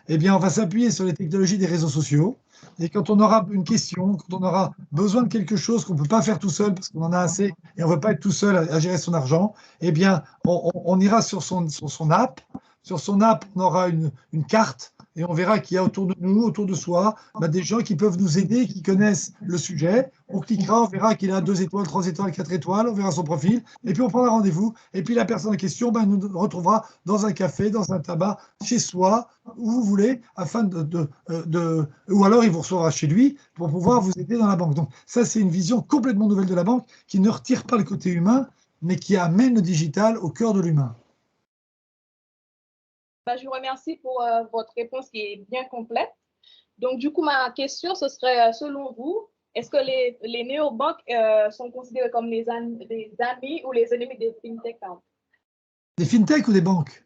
eh bien on va s'appuyer sur les technologies des réseaux sociaux, et quand on aura une question, quand on aura besoin de quelque chose qu'on ne peut pas faire tout seul parce qu'on en a assez et on ne veut pas être tout seul à gérer son argent, eh bien on ira sur son app. Sur son app, on aura une carte et on verra qu'il y a autour de nous, autour de soi, des gens qui peuvent nous aider, qui connaissent le sujet. On cliquera, on verra qu'il a 2 étoiles, 3 étoiles, 4 étoiles, on verra son profil, et puis on prendra rendez-vous. Et puis la personne en question nous retrouvera dans un café, dans un tabac, chez soi, où vous voulez, afin ou alors il vous recevra chez lui pour pouvoir vous aider dans la banque. Donc ça, c'est une vision complètement nouvelle de la banque qui ne retire pas le côté humain, mais qui amène le digital au cœur de l'humain.
Je vous remercie pour votre réponse qui est bien complète. Donc, du coup, ma question, ce serait, selon vous, est-ce que les néobanques sont considérés comme des amis ou les ennemis des fintech?
Des fintech ou des banques?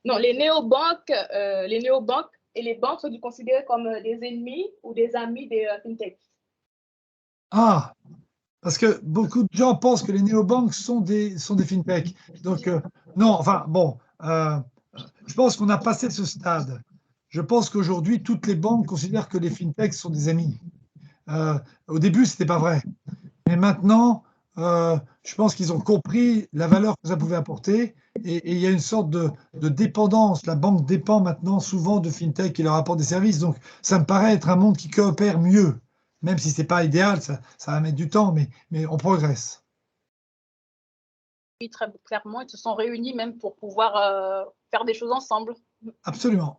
Non, les néobanques et les banques sont considérées comme des ennemis ou des amis des fintech.
Ah, parce que beaucoup de gens pensent que les néobanques sont des fintech. Donc, non, enfin, bon, je pense qu'on a passé ce stade. Je pense qu'aujourd'hui, toutes les banques considèrent que les fintechs sont des amis. Au début, ce n'était pas vrai. Mais maintenant, je pense qu'ils ont compris la valeur que ça pouvait apporter. Et il y a une sorte de dépendance. La banque dépend maintenant souvent de fintech qui leur apportent des services. Donc, ça me paraît être un monde qui coopère mieux. Même si ce n'est pas idéal, ça va mettre du temps, mais on progresse.
Oui, très clairement, ils se sont réunis même pour pouvoir faire des choses ensemble.
Absolument.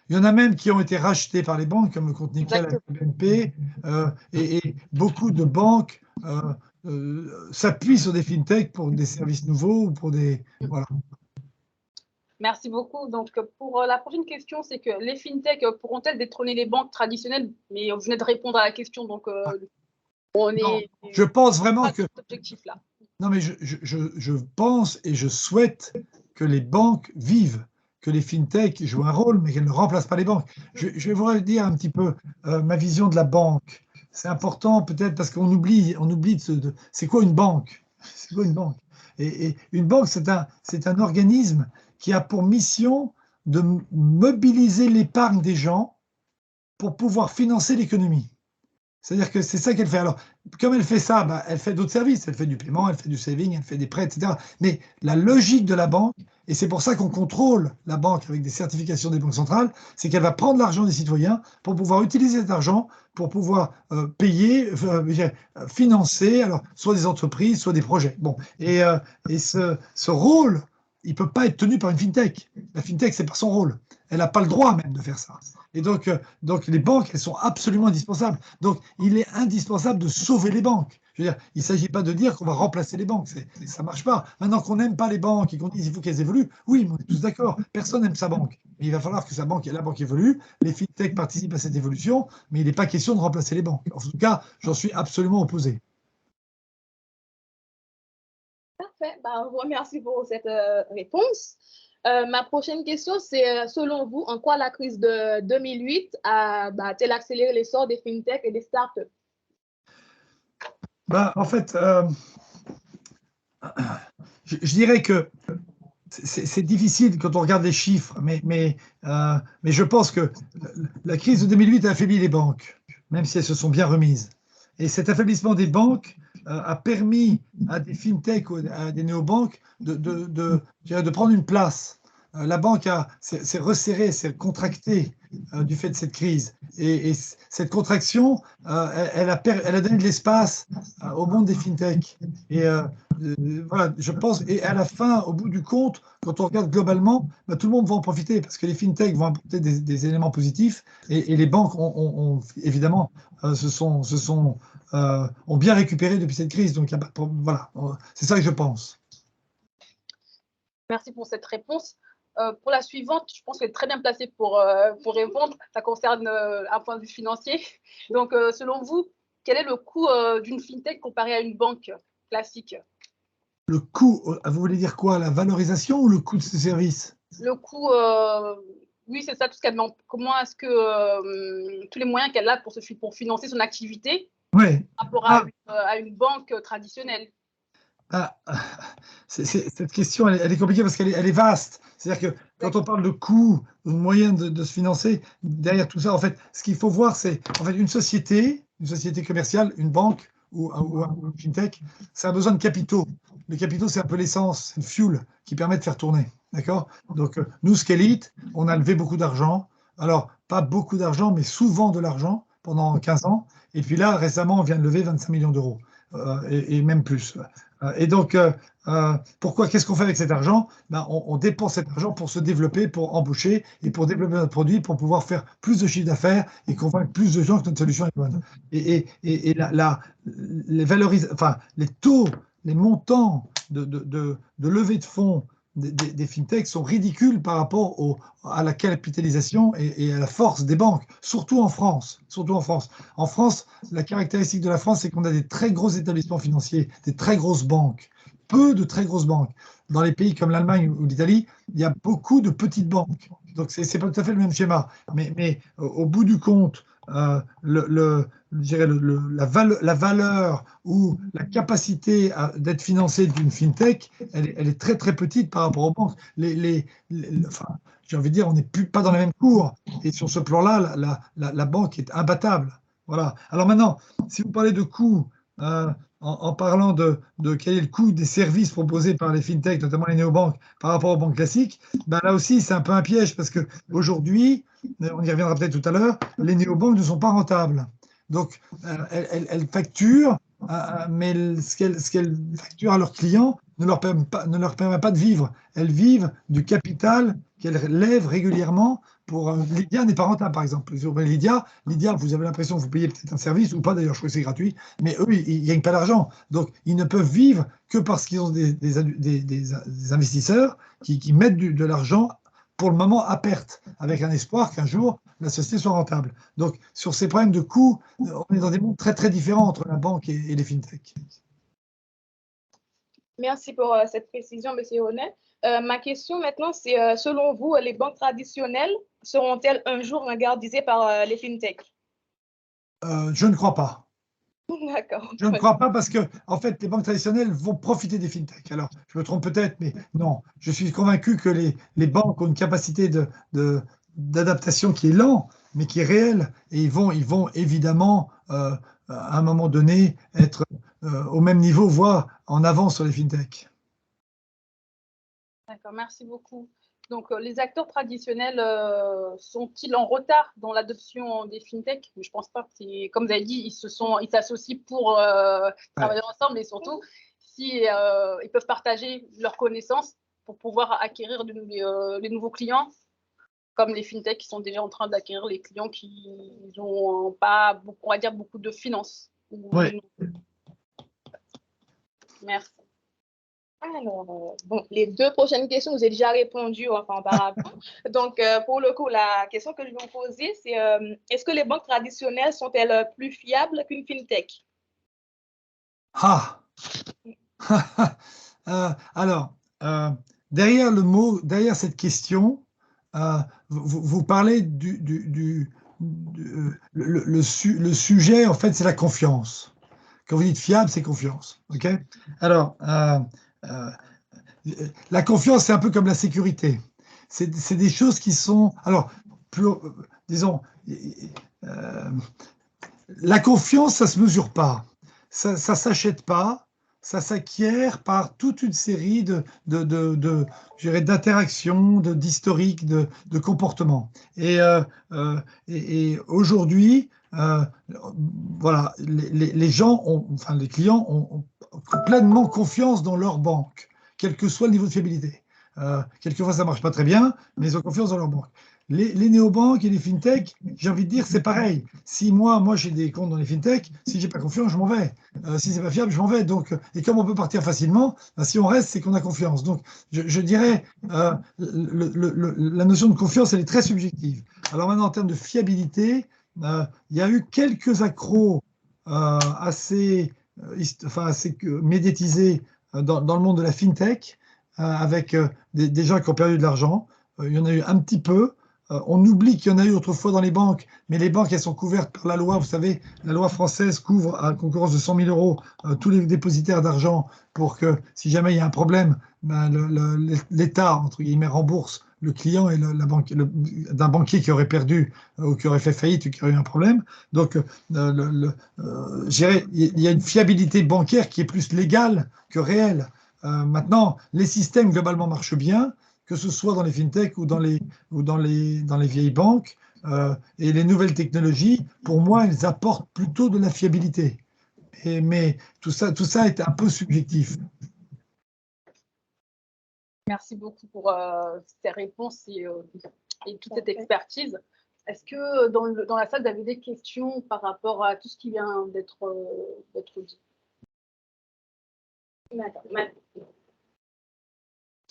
Il y en a même qui ont été rachetés par les banques, comme le compte Nickel avec la BNP, et beaucoup de banques s'appuient sur des fintechs pour des services nouveaux ou pour des... Voilà.
Merci beaucoup. Donc, pour la prochaine question, c'est que les fintechs pourront-elles détrôner les banques traditionnelles? Mais vous venez de répondre à la question, donc on est...
Je pense vraiment que...
cet objectif-là.
Non, mais je pense et je souhaite que les banques vivent, que les fintechs jouent un rôle, mais qu'elles ne remplacent pas les banques. Je vais vous dire un petit peu ma vision de la banque. C'est important peut-être parce qu'on oublie c'est quoi une banque? C'est quoi une banque? Et une banque, c'est un organisme qui a pour mission de mobiliser l'épargne des gens pour pouvoir financer l'économie. C'est-à-dire que c'est ça qu'elle fait. Alors, comme elle fait ça, elle fait d'autres services. Elle fait du paiement, elle fait du saving, elle fait des prêts, etc. Mais la logique de la banque, et c'est pour ça qu'on contrôle la banque avec des certifications des banques centrales, c'est qu'elle va prendre l'argent des citoyens pour pouvoir utiliser cet argent, pour pouvoir payer, financer, alors, soit des entreprises, soit des projets. Bon, et ce rôle il ne peut pas être tenu par une fintech. La fintech, ce n'est pas son rôle. Elle n'a pas le droit même de faire ça. Et donc, les banques, elles sont absolument indispensables. Donc, il est indispensable de sauver les banques. Je veux dire, il ne s'agit pas de dire qu'on va remplacer les banques. Ça ne marche pas. Maintenant qu'on n'aime pas les banques et qu'on dit qu'il faut qu'elles évoluent, oui, on est tous d'accord. Personne n'aime sa banque. Mais il va falloir que la banque évolue. Les fintechs participent à cette évolution, mais il n'est pas question de remplacer les banques. En tout cas, j'en suis absolument opposé.
Parfait. Bah, je vous remercie pour cette réponse. Ma prochaine question, c'est selon vous, en quoi la crise de 2008 a-t-elle accéléré l'essor des fintechs et des startups?
En fait, je dirais que c'est difficile quand on regarde les chiffres, mais je pense que la crise de 2008 a affaibli les banques, même si elles se sont bien remises. Et cet affaiblissement des banques a permis à des fintechs ou à des néobanques de prendre une place. La banque s'est resserrée, s'est contractée du fait de cette crise. Et cette contraction, elle a donné de l'espace au monde des fintechs. Et voilà, je pense, et à la fin, au bout du compte, quand on regarde globalement, tout le monde va en profiter parce que les fintechs vont apporter des éléments positifs et les banques évidemment ont bien récupéré depuis cette crise. Donc, voilà, c'est ça que je pense.
Merci pour cette réponse. Pour la suivante, je pense qu'elle est très bien placée pour répondre. Ça concerne un point de vue financier. Donc, selon vous, quel est le coût d'une fintech comparé à une banque classique?
Le coût, vous voulez dire quoi? La valorisation ou le coût de ce service?
Le coût, oui, c'est ça, tout ce qu'elle demande. Comment est-ce que tous les moyens qu'elle a pour financer son activité
Ouais.
par rapport à une banque traditionnelle?
Cette question, elle est compliquée parce qu'elle est vaste. C'est-à-dire que quand on parle de coûts, de moyens de se financer, derrière tout ça, en fait, ce qu'il faut voir, c'est en fait une société commerciale, une banque ou une fintech, ça a besoin de capitaux. Les capitaux, c'est un peu l'essence, c'est le fuel qui permet de faire tourner. D'accord? Donc, nous, Scalite, on a levé beaucoup d'argent. Alors, pas beaucoup d'argent, mais souvent de l'argent pendant 15 ans. Et puis là, récemment, on vient de lever 25 millions d'euros et même plus. Et donc, qu'est-ce qu'on fait avec cet argent? On dépense cet argent pour se développer, pour embaucher et pour développer notre produit, pour pouvoir faire plus de chiffre d'affaires et convaincre plus de gens que notre solution est bonne. Et les taux, les montants de levée de fonds des fintechs sont ridicules par rapport à la capitalisation et à la force des banques, surtout en France. Surtout en France. En France, la caractéristique de la France, c'est qu'on a des très gros établissements financiers, des très grosses banques, peu de très grosses banques. Dans les pays comme l'Allemagne ou l'Italie, il y a beaucoup de petites banques. Donc, ce n'est pas tout à fait le même schéma. Mais au bout du compte, la valeur ou la capacité d'être financée d'une fintech, elle est très très petite par rapport aux banques. Enfin, j'ai envie de dire, on n'est pas dans la même cour. Et sur ce plan-là, la banque est imbattable. Voilà. Alors maintenant, si vous parlez de coûts, en parlant de quel est le coût des services proposés par les fintechs, notamment les néobanques, par rapport aux banques classiques, là aussi, c'est un peu un piège parce qu'aujourd'hui, on y reviendra peut-être tout à l'heure, les néobanques ne sont pas rentables. Donc, elles facturent, mais ce qu'elles facturent à leurs clients ne leur permet pas de vivre. Elles vivent du capital qu'elles lèvent régulièrement. Lydia n'est pas rentable, par exemple. Lydia, vous avez l'impression que vous payez peut-être un service, ou pas d'ailleurs, je crois que c'est gratuit, mais eux, ils ne gagnent pas d'argent. Donc, ils ne peuvent vivre que parce qu'ils ont des investisseurs qui mettent de l'argent pour le moment à perte, avec un espoir qu'un jour, la société soit rentable. Donc, sur ces problèmes de coûts, on est dans des mondes très, très différents entre la banque et les fintechs.
Merci pour cette précision, M. Honnet. Ma question maintenant, c'est selon vous, les banques traditionnelles seront-elles un jour regardisées par les fintechs?
Je ne crois pas.
D'accord.
Je ne crois pas parce que, en fait, les banques traditionnelles vont profiter des fintechs. Alors, je me trompe peut-être, mais non. Je suis convaincu que les banques ont une capacité d'adaptation qui est lente, mais qui est réelle. Et ils vont évidemment, à un moment donné, être au même niveau, voire en avance sur les fintechs.
D'accord, merci beaucoup. Donc, les acteurs traditionnels sont-ils en retard dans l'adoption des fintechs? Je ne pense pas. Comme vous avez dit, ils s'associent pour travailler ensemble et surtout, si ils peuvent partager leurs connaissances, pour pouvoir acquérir les nouveaux clients, comme les fintechs qui sont déjà en train d'acquérir les clients qui n'ont pas, on va dire, beaucoup de finances.
Ouais.
Merci.
Alors, bon, les 2 prochaines questions, vous avez déjà répondu enfin, auparavant. Donc, pour le coup, la question que je vais vous poser, c'est est-ce que les banques traditionnelles sont-elles plus fiables qu'une fintech?
Ah alors, derrière cette question, vous parlez le sujet, en fait, c'est la confiance. Quand vous dites fiable, c'est confiance. OK? Alors, la confiance, c'est un peu comme la sécurité. C'est des choses qui sont. Alors, disons, la confiance, ça ne se mesure pas. Ça ne s'achète pas. Ça s'acquiert par toute une série d'interactions, d'historiques, de comportements. Et aujourd'hui, voilà, les gens, enfin les clients ont pleinement confiance dans leur banque, quel que soit le niveau de fiabilité. Quelquefois, ça ne marche pas très bien, mais ils ont confiance dans leur banque. Les néobanques et les fintechs, j'ai envie de dire, c'est pareil. Si moi j'ai des comptes dans les fintechs, si j'ai pas confiance, je m'en vais. Si c'est pas fiable, je m'en vais. Donc, et comme on peut partir facilement, si on reste, c'est qu'on a confiance. Donc, je dirais, la notion de confiance, elle est très subjective. Alors maintenant, en termes de fiabilité, il y a eu quelques accros assez médiatisés dans le monde de la fintech, avec des gens qui ont perdu de l'argent. Il y en a eu un petit peu. On oublie qu'il y en a eu autrefois dans les banques, mais les banques, elles sont couvertes par la loi. Vous savez, la loi française couvre à concurrence de 100 000 euros tous les dépositaires d'argent pour que, si jamais il y a un problème, ben, l'État, entre guillemets, rembourse le client et d'un banquier qui aurait perdu ou qui aurait fait faillite ou qui aurait eu un problème. Donc, il y a une fiabilité bancaire qui est plus légale que réelle. Maintenant, les systèmes globalement marchent bien, que ce soit dans les fintechs ou dans les vieilles banques. Et les nouvelles technologies, pour moi, elles apportent plutôt de la fiabilité. Mais tout ça est un peu subjectif.
Merci beaucoup pour ces réponses et toute cette expertise. Est-ce que dans la salle, vous avez des questions par rapport à tout ce qui vient d'être dit?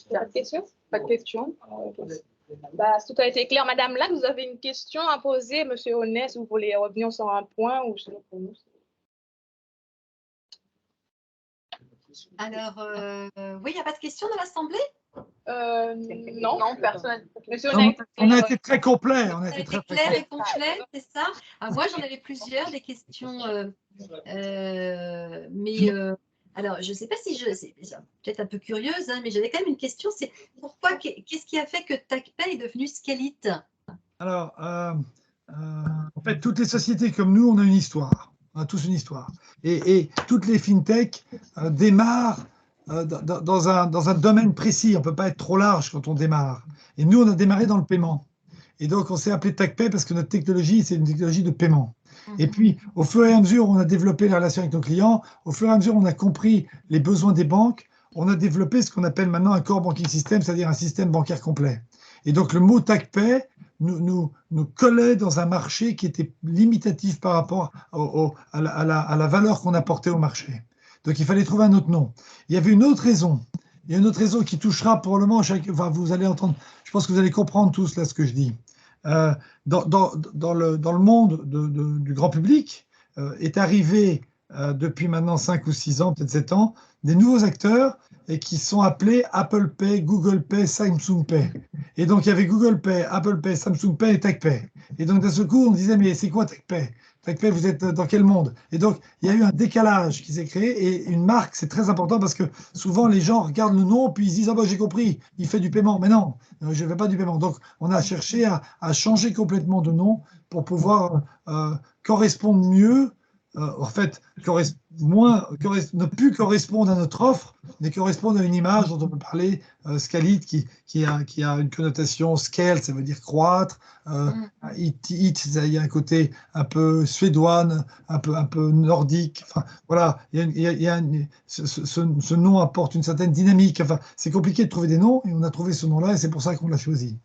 Pas de questions?
Pas de questions?
Bah, tout a été clair. Madame Lac, vous avez une question à poser. Monsieur Honès, vous voulez revenir sur un point ou sinon pour nous?
Alors, oui, il n'y a pas de questions dans l'Assemblée?
Non, personne.
Monsieur
Non,
Honès,
on a été très complet. On a
Ça a
été
été
très
clair
complet.
et complet, c'est ça? Moi, j'en avais plusieurs, des questions, mais alors, je ne sais pas si c'est peut-être un peu curieuse, hein, mais j'avais quand même une question, c'est pourquoi, qu'est-ce qui a fait que TACPay est devenu Scalit?
Alors, en fait, toutes les sociétés comme nous, on a une histoire. On a tous une histoire. Et toutes les fintechs démarrent dans un domaine précis. On ne peut pas être trop large quand on démarre. Et nous, on a démarré dans le paiement. Et donc, on s'est appelé TACPay parce que notre technologie, c'est une technologie de paiement. Et puis, au fur et à mesure, on a développé la relation avec nos clients. Au fur et à mesure, on a compris les besoins des banques. On a développé ce qu'on appelle maintenant un core banking system, c'est-à-dire un système bancaire complet. Et donc, le mot TACPay nous collait dans un marché qui était limitatif par rapport à la valeur qu'on apportait au marché. Donc, il fallait trouver un autre nom. Il y avait une autre raison. Il y a une autre raison qui touchera probablement, enfin, vous allez entendre, je pense que vous allez comprendre tous là ce que je dis. Dans le monde du grand public, est arrivé depuis maintenant 5 ou 6 ans, peut-être 7 ans, des nouveaux acteurs et qui sont appelés Apple Pay, Google Pay, Samsung Pay. Et donc, il y avait Google Pay, Apple Pay, Samsung Pay et TACPay. Et donc, d'un seul coup, on disait, mais c'est quoi TACPay? TACPay, vous êtes dans quel monde? Et donc, il y a eu un décalage qui s'est créé. Et une marque, c'est très important parce que souvent, les gens regardent le nom, puis ils se disent, ah bah, j'ai compris, il fait du paiement. Mais non, je ne fais pas du paiement. Donc, on a cherché à changer complètement de nom pour pouvoir correspondre mieux, en fait, ne plus correspondre à notre offre, mais correspondent à une image dont on peut parler, scalite, qui a une connotation scale, ça veut dire croître. Il y a un côté un peu suédois, un peu nordique. Enfin, voilà, ce nom apporte une certaine dynamique. Enfin, c'est compliqué de trouver des noms, et on a trouvé ce nom-là, et c'est pour ça qu'on l'a choisi.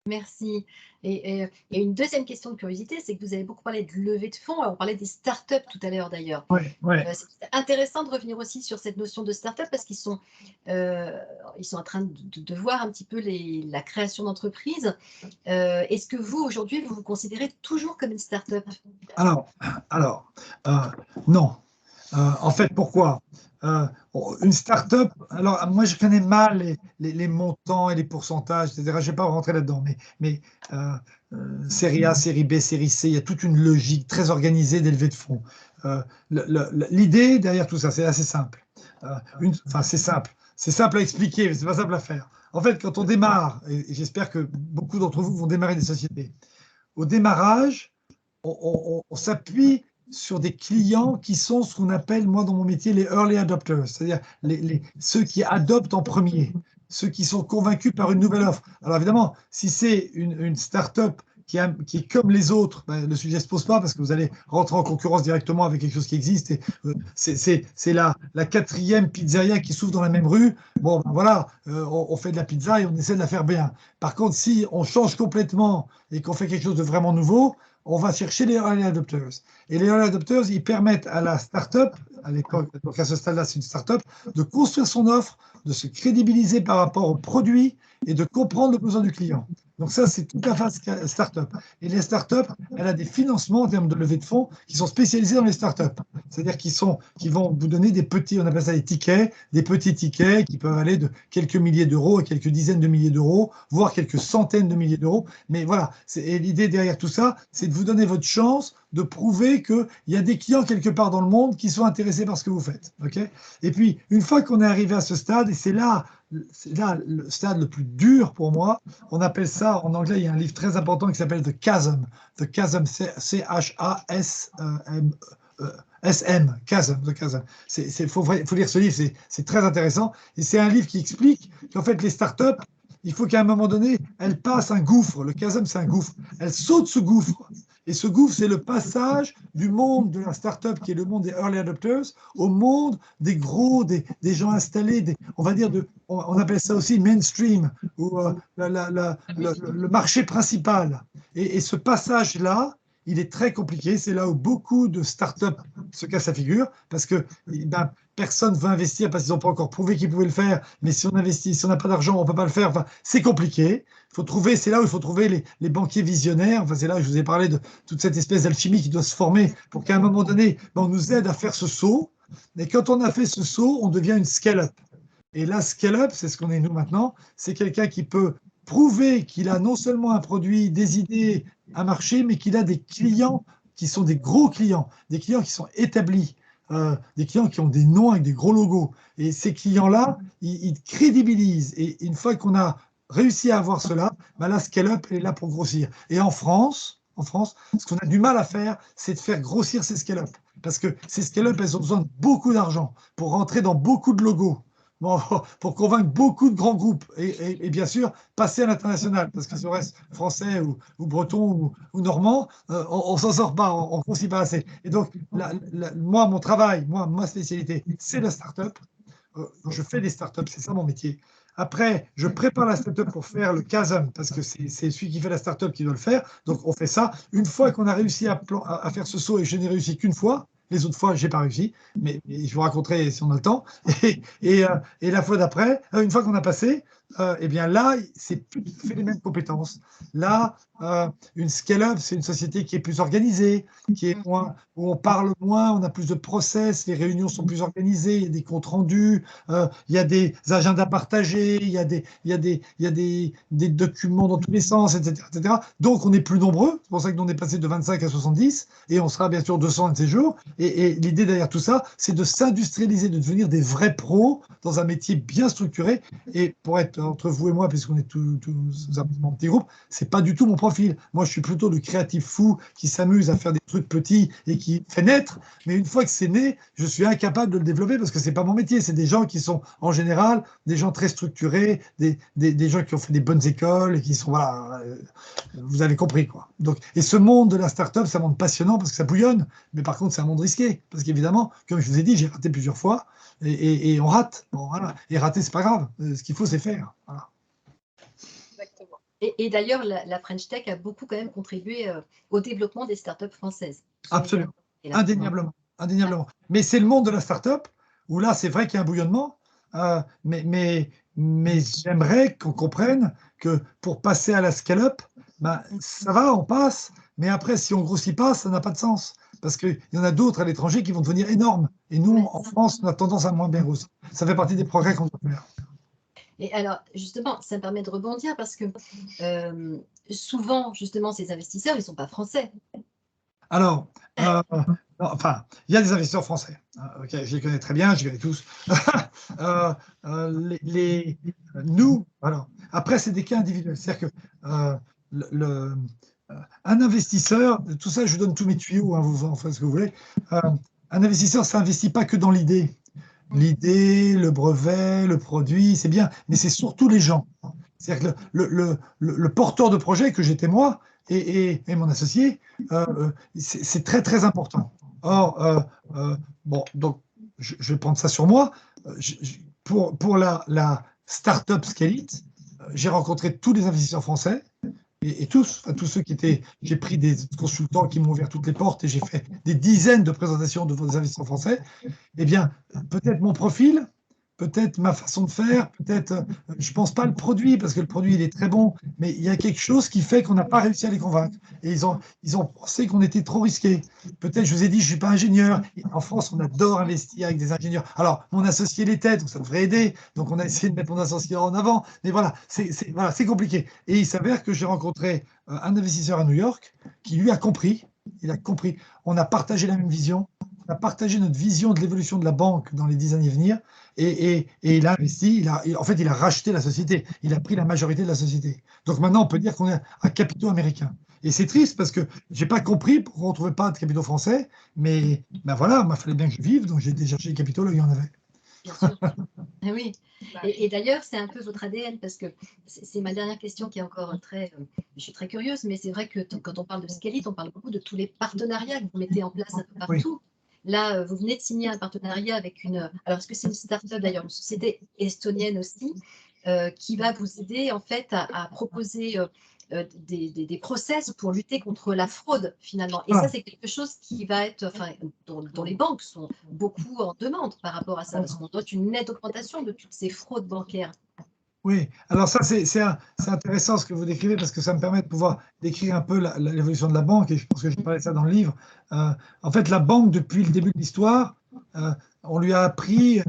Merci. Et une deuxième question de curiosité, c'est que vous avez beaucoup parlé de levée de fonds. Alors, on parlait des startups tout à l'heure d'ailleurs.
Ouais.
C'est intéressant de revenir aussi sur cette notion de startup parce qu'ils sont en train de voir un petit peu la création d'entreprises. Est-ce que vous, aujourd'hui, vous considérez toujours comme une startup?
Alors, non. En fait, pourquoi? Une start-up, alors moi je connais mal les montants et les pourcentages, etc. Je ne vais pas rentrer là-dedans, mais série A, série B, série C, il y a toute une logique très organisée d'élever de fonds. L'idée derrière tout ça, c'est assez simple. C'est simple à expliquer, mais c'est pas simple à faire. En fait, quand on démarre, et j'espère que beaucoup d'entre vous vont démarrer des sociétés, au démarrage, on s'appuie sur des clients qui sont ce qu'on appelle, moi dans mon métier, les early adopters, c'est-à-dire ceux qui adoptent en premier, ceux qui sont convaincus par une nouvelle offre. Alors évidemment, si c'est une start-up qui est comme les autres, ben, le sujet ne se pose pas parce que vous allez rentrer en concurrence directement avec quelque chose qui existe. Et c'est la 4e pizzeria qui s'ouvre dans la même rue. Bon, ben voilà, on fait de la pizza et on essaie de la faire bien. Par contre, si on change complètement et qu'on fait quelque chose de vraiment nouveau, on va chercher les early adopters. Et les early adopters, ils permettent à la start-up, à l'époque, donc à ce stade-là, c'est une start-up, de construire son offre, de se crédibiliser par rapport au produit et de comprendre le besoin du client. Donc ça, c'est toute la phase start-up. Et les start-up, elle a des financements en termes de levée de fonds qui sont spécialisés dans les start-up. C'est-à-dire qu'ils vont vous donner des petits, on appelle ça des tickets, des petits tickets qui peuvent aller de quelques milliers d'euros à quelques dizaines de milliers d'euros, voire quelques centaines de milliers d'euros. Mais voilà, et l'idée derrière tout ça, c'est de vous donner votre chance de prouver qu'il y a des clients quelque part dans le monde qui sont intéressés par ce que vous faites. Okay, et puis, une fois qu'on est arrivé à ce stade, et c'est là le stade le plus dur pour moi, on appelle ça, en anglais, il y a un livre très important qui s'appelle The Chasm. The Chasm, C-H-A-S-M, Chasm, The Chasm. Il faut lire ce livre, c'est très intéressant. Et c'est un livre qui explique qu'en fait, les startups, il faut qu'à un moment donné, elles passent un gouffre. Le chasm, c'est un gouffre. Elles sautent ce gouffre. Et ce gouffre, c'est le passage du monde de la start-up, qui est le monde des early adopters, au monde des gros, des gens installés, on va dire, on appelle ça aussi mainstream, ou le marché principal. Et ce passage-là, il est très compliqué. C'est là où beaucoup de start-up se cassent la figure, parce que personne ne veut investir parce qu'ils n'ont pas encore prouvé qu'ils pouvaient le faire. Mais si on investit, si on n'a pas d'argent, on ne peut pas le faire. Enfin, c'est compliqué. C'est là où il faut trouver les banquiers visionnaires. Enfin, c'est là où je vous ai parlé de toute cette espèce d'alchimie qui doit se former pour qu'à un moment donné, on nous aide à faire ce saut. Et quand on a fait ce saut, on devient une scale-up. Et la scale-up, c'est ce qu'on est nous maintenant. C'est quelqu'un qui peut prouver qu'il a non seulement un produit, des idées, un marché, mais qu'il a des clients qui sont des gros clients, des clients qui sont établis. Des clients qui ont des noms avec des gros logos. Et ces clients-là, ils crédibilisent. Et une fois qu'on a réussi à avoir cela, la scale-up est là pour grossir. Et en France, ce qu'on a du mal à faire, c'est de faire grossir ces scale-up. Parce que ces scale-up, elles ont besoin de beaucoup d'argent pour rentrer dans beaucoup de logos. Bon, pour convaincre beaucoup de grands groupes et bien sûr passer à l'international, parce que si on reste français ou breton ou normand, on ne s'en sort pas, on ne grossit pas assez. Et donc, moi, mon travail, ma spécialité, c'est la start-up. Je fais des start-up, c'est ça mon métier. Après, je prépare la start-up pour faire le chasm, parce que c'est celui qui fait la start-up qui doit le faire. Donc, on fait ça. Une fois qu'on a réussi à faire ce saut, et je n'ai réussi qu'une fois, les autres fois, je n'ai pas réussi, mais je vous raconterai si on a le temps. Et la fois d'après, une fois qu'on a passé, eh bien là, c'est plus tout à fait les mêmes compétences. Là, une scale-up, c'est une société qui est plus organisée, qui est moins, où on parle moins, on a plus de process, les réunions sont plus organisées, il y a des comptes rendus, il y a des agendas partagés, il y a des documents dans tous les sens, etc., etc. Donc, on est plus nombreux. C'est pour ça que nous, on est passé de 25 à 70, et on sera bien sûr 200 un de ces jours. Et l'idée derrière tout ça, c'est de s'industrialiser, de devenir des vrais pros dans un métier bien structuré. Et pour être honnête entre vous et moi, puisqu'on est tous un petit groupe, c'est pas du tout mon profil. Moi, je suis plutôt le créatif fou qui s'amuse à faire des trucs petits et qui fait naître. Mais une fois que c'est né, je suis incapable de le développer parce que c'est pas mon métier. C'est des gens qui sont, en général, des gens très structurés, des gens qui ont fait des bonnes écoles et qui sont, voilà, vous avez compris, quoi. Donc, et ce monde de la start-up, c'est un monde passionnant parce que ça bouillonne, mais par contre, c'est un monde risqué. Parce qu'évidemment, comme je vous ai dit, j'ai raté plusieurs fois et on rate. Bon, voilà. Et rater, c'est pas grave. Ce qu'il faut, c'est faire. Voilà.
Exactement. Et d'ailleurs, la French Tech a beaucoup quand même contribué au développement des startups françaises.
Absolument. Indéniablement. Indéniablement. Mais c'est le monde de la start-up où là, c'est vrai qu'il y a un bouillonnement. Mais j'aimerais qu'on comprenne que pour passer à la scale-up, ben, ça va, on passe. Mais après, si on ne grossit pas, ça n'a pas de sens. Parce qu'il y en a d'autres à l'étranger qui vont devenir énormes. Et nous, en France, on a tendance à moins bien grossir. Ça fait partie des progrès qu'on doit faire.
Et alors, justement, ça me permet de rebondir parce que souvent, justement, ces investisseurs, ils ne sont pas français.
Alors, non, enfin, il y a des investisseurs français. Okay, je les connais très bien, je les connais tous. Nous, alors, après, c'est des cas individuels. C'est-à-dire que un investisseur, tout ça, je vous donne tous mes tuyaux, hein, vous en faites ce que vous voulez. Un investisseur, ça n'investit pas que dans l'idée. L'idée, le brevet, le produit, c'est bien, mais c'est surtout les gens. C'est-à-dire que le porteur de projet que j'étais moi et mon associé, c'est très très important. Or, bon, donc je vais prendre ça sur moi. Pour la Startup Scale-It, j'ai rencontré tous les investisseurs français. Et tous ceux qui étaient, j'ai pris des consultants qui m'ont ouvert toutes les portes et j'ai fait des dizaines de présentations devant des investisseurs français. Eh bien, peut-être mon profil, peut-être ma façon de faire, peut-être, je ne pense pas le produit, parce que le produit, il est très bon, mais il y a quelque chose qui fait qu'on n'a pas réussi à les convaincre. Et ils ont pensé qu'on était trop risqué. Peut-être, je vous ai dit, je ne suis pas ingénieur. En France, on adore investir avec des ingénieurs. Alors, mon associé l'était, donc ça devrait aider. Donc, on a essayé de mettre mon associé en avant. Mais voilà, c'est compliqué. Et il s'avère que j'ai rencontré un investisseur à New York qui, lui, a compris. Il a compris. On a partagé la même vision. On a partagé notre vision de l'évolution de la banque dans les 10 années à venir et il a investi, en fait, il a racheté la société, il a pris la majorité de la société. Donc maintenant, on peut dire qu'on est à capitaux américains. Et c'est triste parce que je n'ai pas compris pourquoi on ne trouvait pas de capitaux français, mais ben voilà, il fallait bien que je vive, donc j'ai été chercher les capitaux là où il y en avait.
Bien sûr. Oui. Et d'ailleurs, c'est un peu votre ADN, parce que c'est ma dernière question qui est encore très... je suis très curieuse, mais c'est vrai que quand on parle de Scale-It, on parle beaucoup de tous les partenariats que vous mettez en place un peu partout. Oui. Là, vous venez de signer un partenariat avec une... Alors, est-ce que c'est une start-up d'ailleurs, une société estonienne aussi, qui va vous aider en fait à proposer des process pour lutter contre la fraude finalement. Et ça, c'est quelque chose qui va être, enfin, dont les banques sont beaucoup en demande par rapport à ça, parce qu'on note une nette augmentation de toutes ces fraudes bancaires.
Oui, alors ça, c'est intéressant ce que vous décrivez parce que ça me permet de pouvoir décrire un peu l'évolution de la banque et je pense que j'ai parlé de ça dans le livre. En fait, la banque, depuis le début de l'histoire, on lui a appris,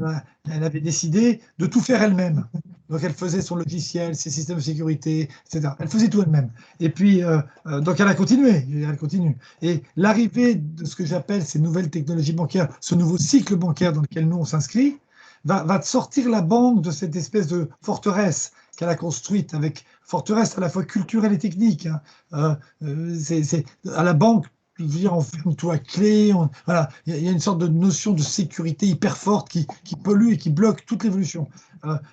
elle avait décidé de tout faire elle-même. Donc, elle faisait son logiciel, ses systèmes de sécurité, etc. Elle faisait tout elle-même. Et puis, donc, elle a continué, elle continue. Et l'arrivée de ce que j'appelle ces nouvelles technologies bancaires, ce nouveau cycle bancaire dans lequel nous, on s'inscrit, va sortir la banque de cette espèce de forteresse qu'elle a construite, avec forteresse à la fois culturelle et technique. Hein. À la banque, je veux dire, on ferme tout à clé. Voilà, il y a une sorte de notion de sécurité hyper forte qui pollue et qui bloque toute l'évolution.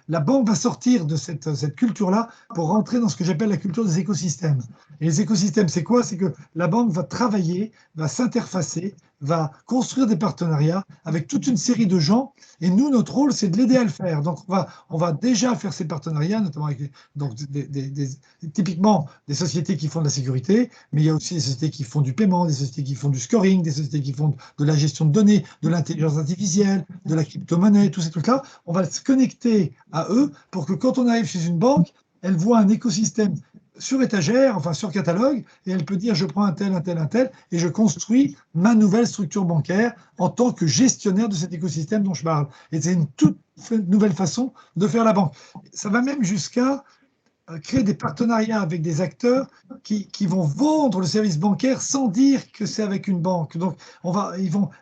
La banque va sortir de cette culture-là pour rentrer dans ce que j'appelle la culture des écosystèmes. Et les écosystèmes, c'est quoi? C'est que la banque va travailler, va s'interfacer, va construire des partenariats avec toute une série de gens. Et nous, notre rôle, c'est de l'aider à le faire. Donc, on va déjà faire ces partenariats, notamment avec typiquement des sociétés qui font de la sécurité, mais il y a aussi des sociétés qui font du paiement, des sociétés qui font du scoring, des sociétés qui font de la gestion de données, de l'intelligence artificielle, de la crypto-monnaie, tous ces trucs-là. On va se connecter à eux pour que quand on arrive chez une banque, elle voit un écosystème sur étagère, enfin sur catalogue, et elle peut dire je prends un tel, et je construis ma nouvelle structure bancaire en tant que gestionnaire de cet écosystème dont je parle. Et c'est une toute nouvelle façon de faire la banque. Ça va même jusqu'à créer des partenariats avec des acteurs qui vont vendre le service bancaire sans dire que c'est avec une banque. Donc,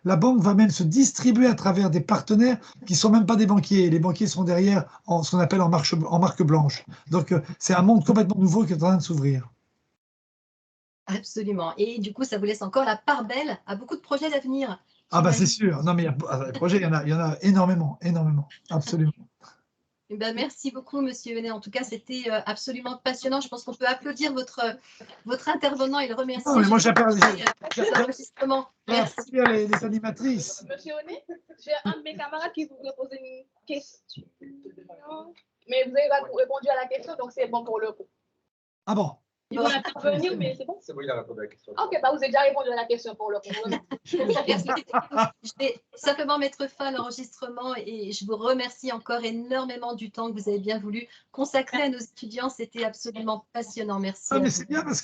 la banque va même se distribuer à travers des partenaires qui ne sont même pas des banquiers. Les banquiers sont derrière ce qu'on appelle en marque blanche. Donc, c'est un monde complètement nouveau qui est en train de s'ouvrir.
Absolument. Et du coup, ça vous laisse encore la part belle à beaucoup de projets d'avenir.
Ah bah c'est sûr. Non mais des projets, il y en a énormément, absolument.
Eh ben, merci beaucoup, Monsieur Venet. En tout cas, c'était absolument passionnant. Je pense qu'on peut applaudir votre intervenant et le remercier.
Non, mais moi, j'applaudis
l'enregistrement. Merci.
les animatrices.
Monsieur Oné, j'ai un de mes camarades qui voudrait poser une question. Mais vous avez répondu à la question, donc c'est bon pour le coup.
Ah bon?
Il va intervenir, mais c'est bon?
C'est bon, il a répondu à la question.
Ok, bah vous avez déjà répondu à la question pour le coup.
Je vais simplement mettre fin à l'enregistrement et je vous remercie encore énormément du temps que vous avez bien voulu consacrer à nos étudiants. C'était absolument passionnant. Merci.
Ah, mais c'est bien parce que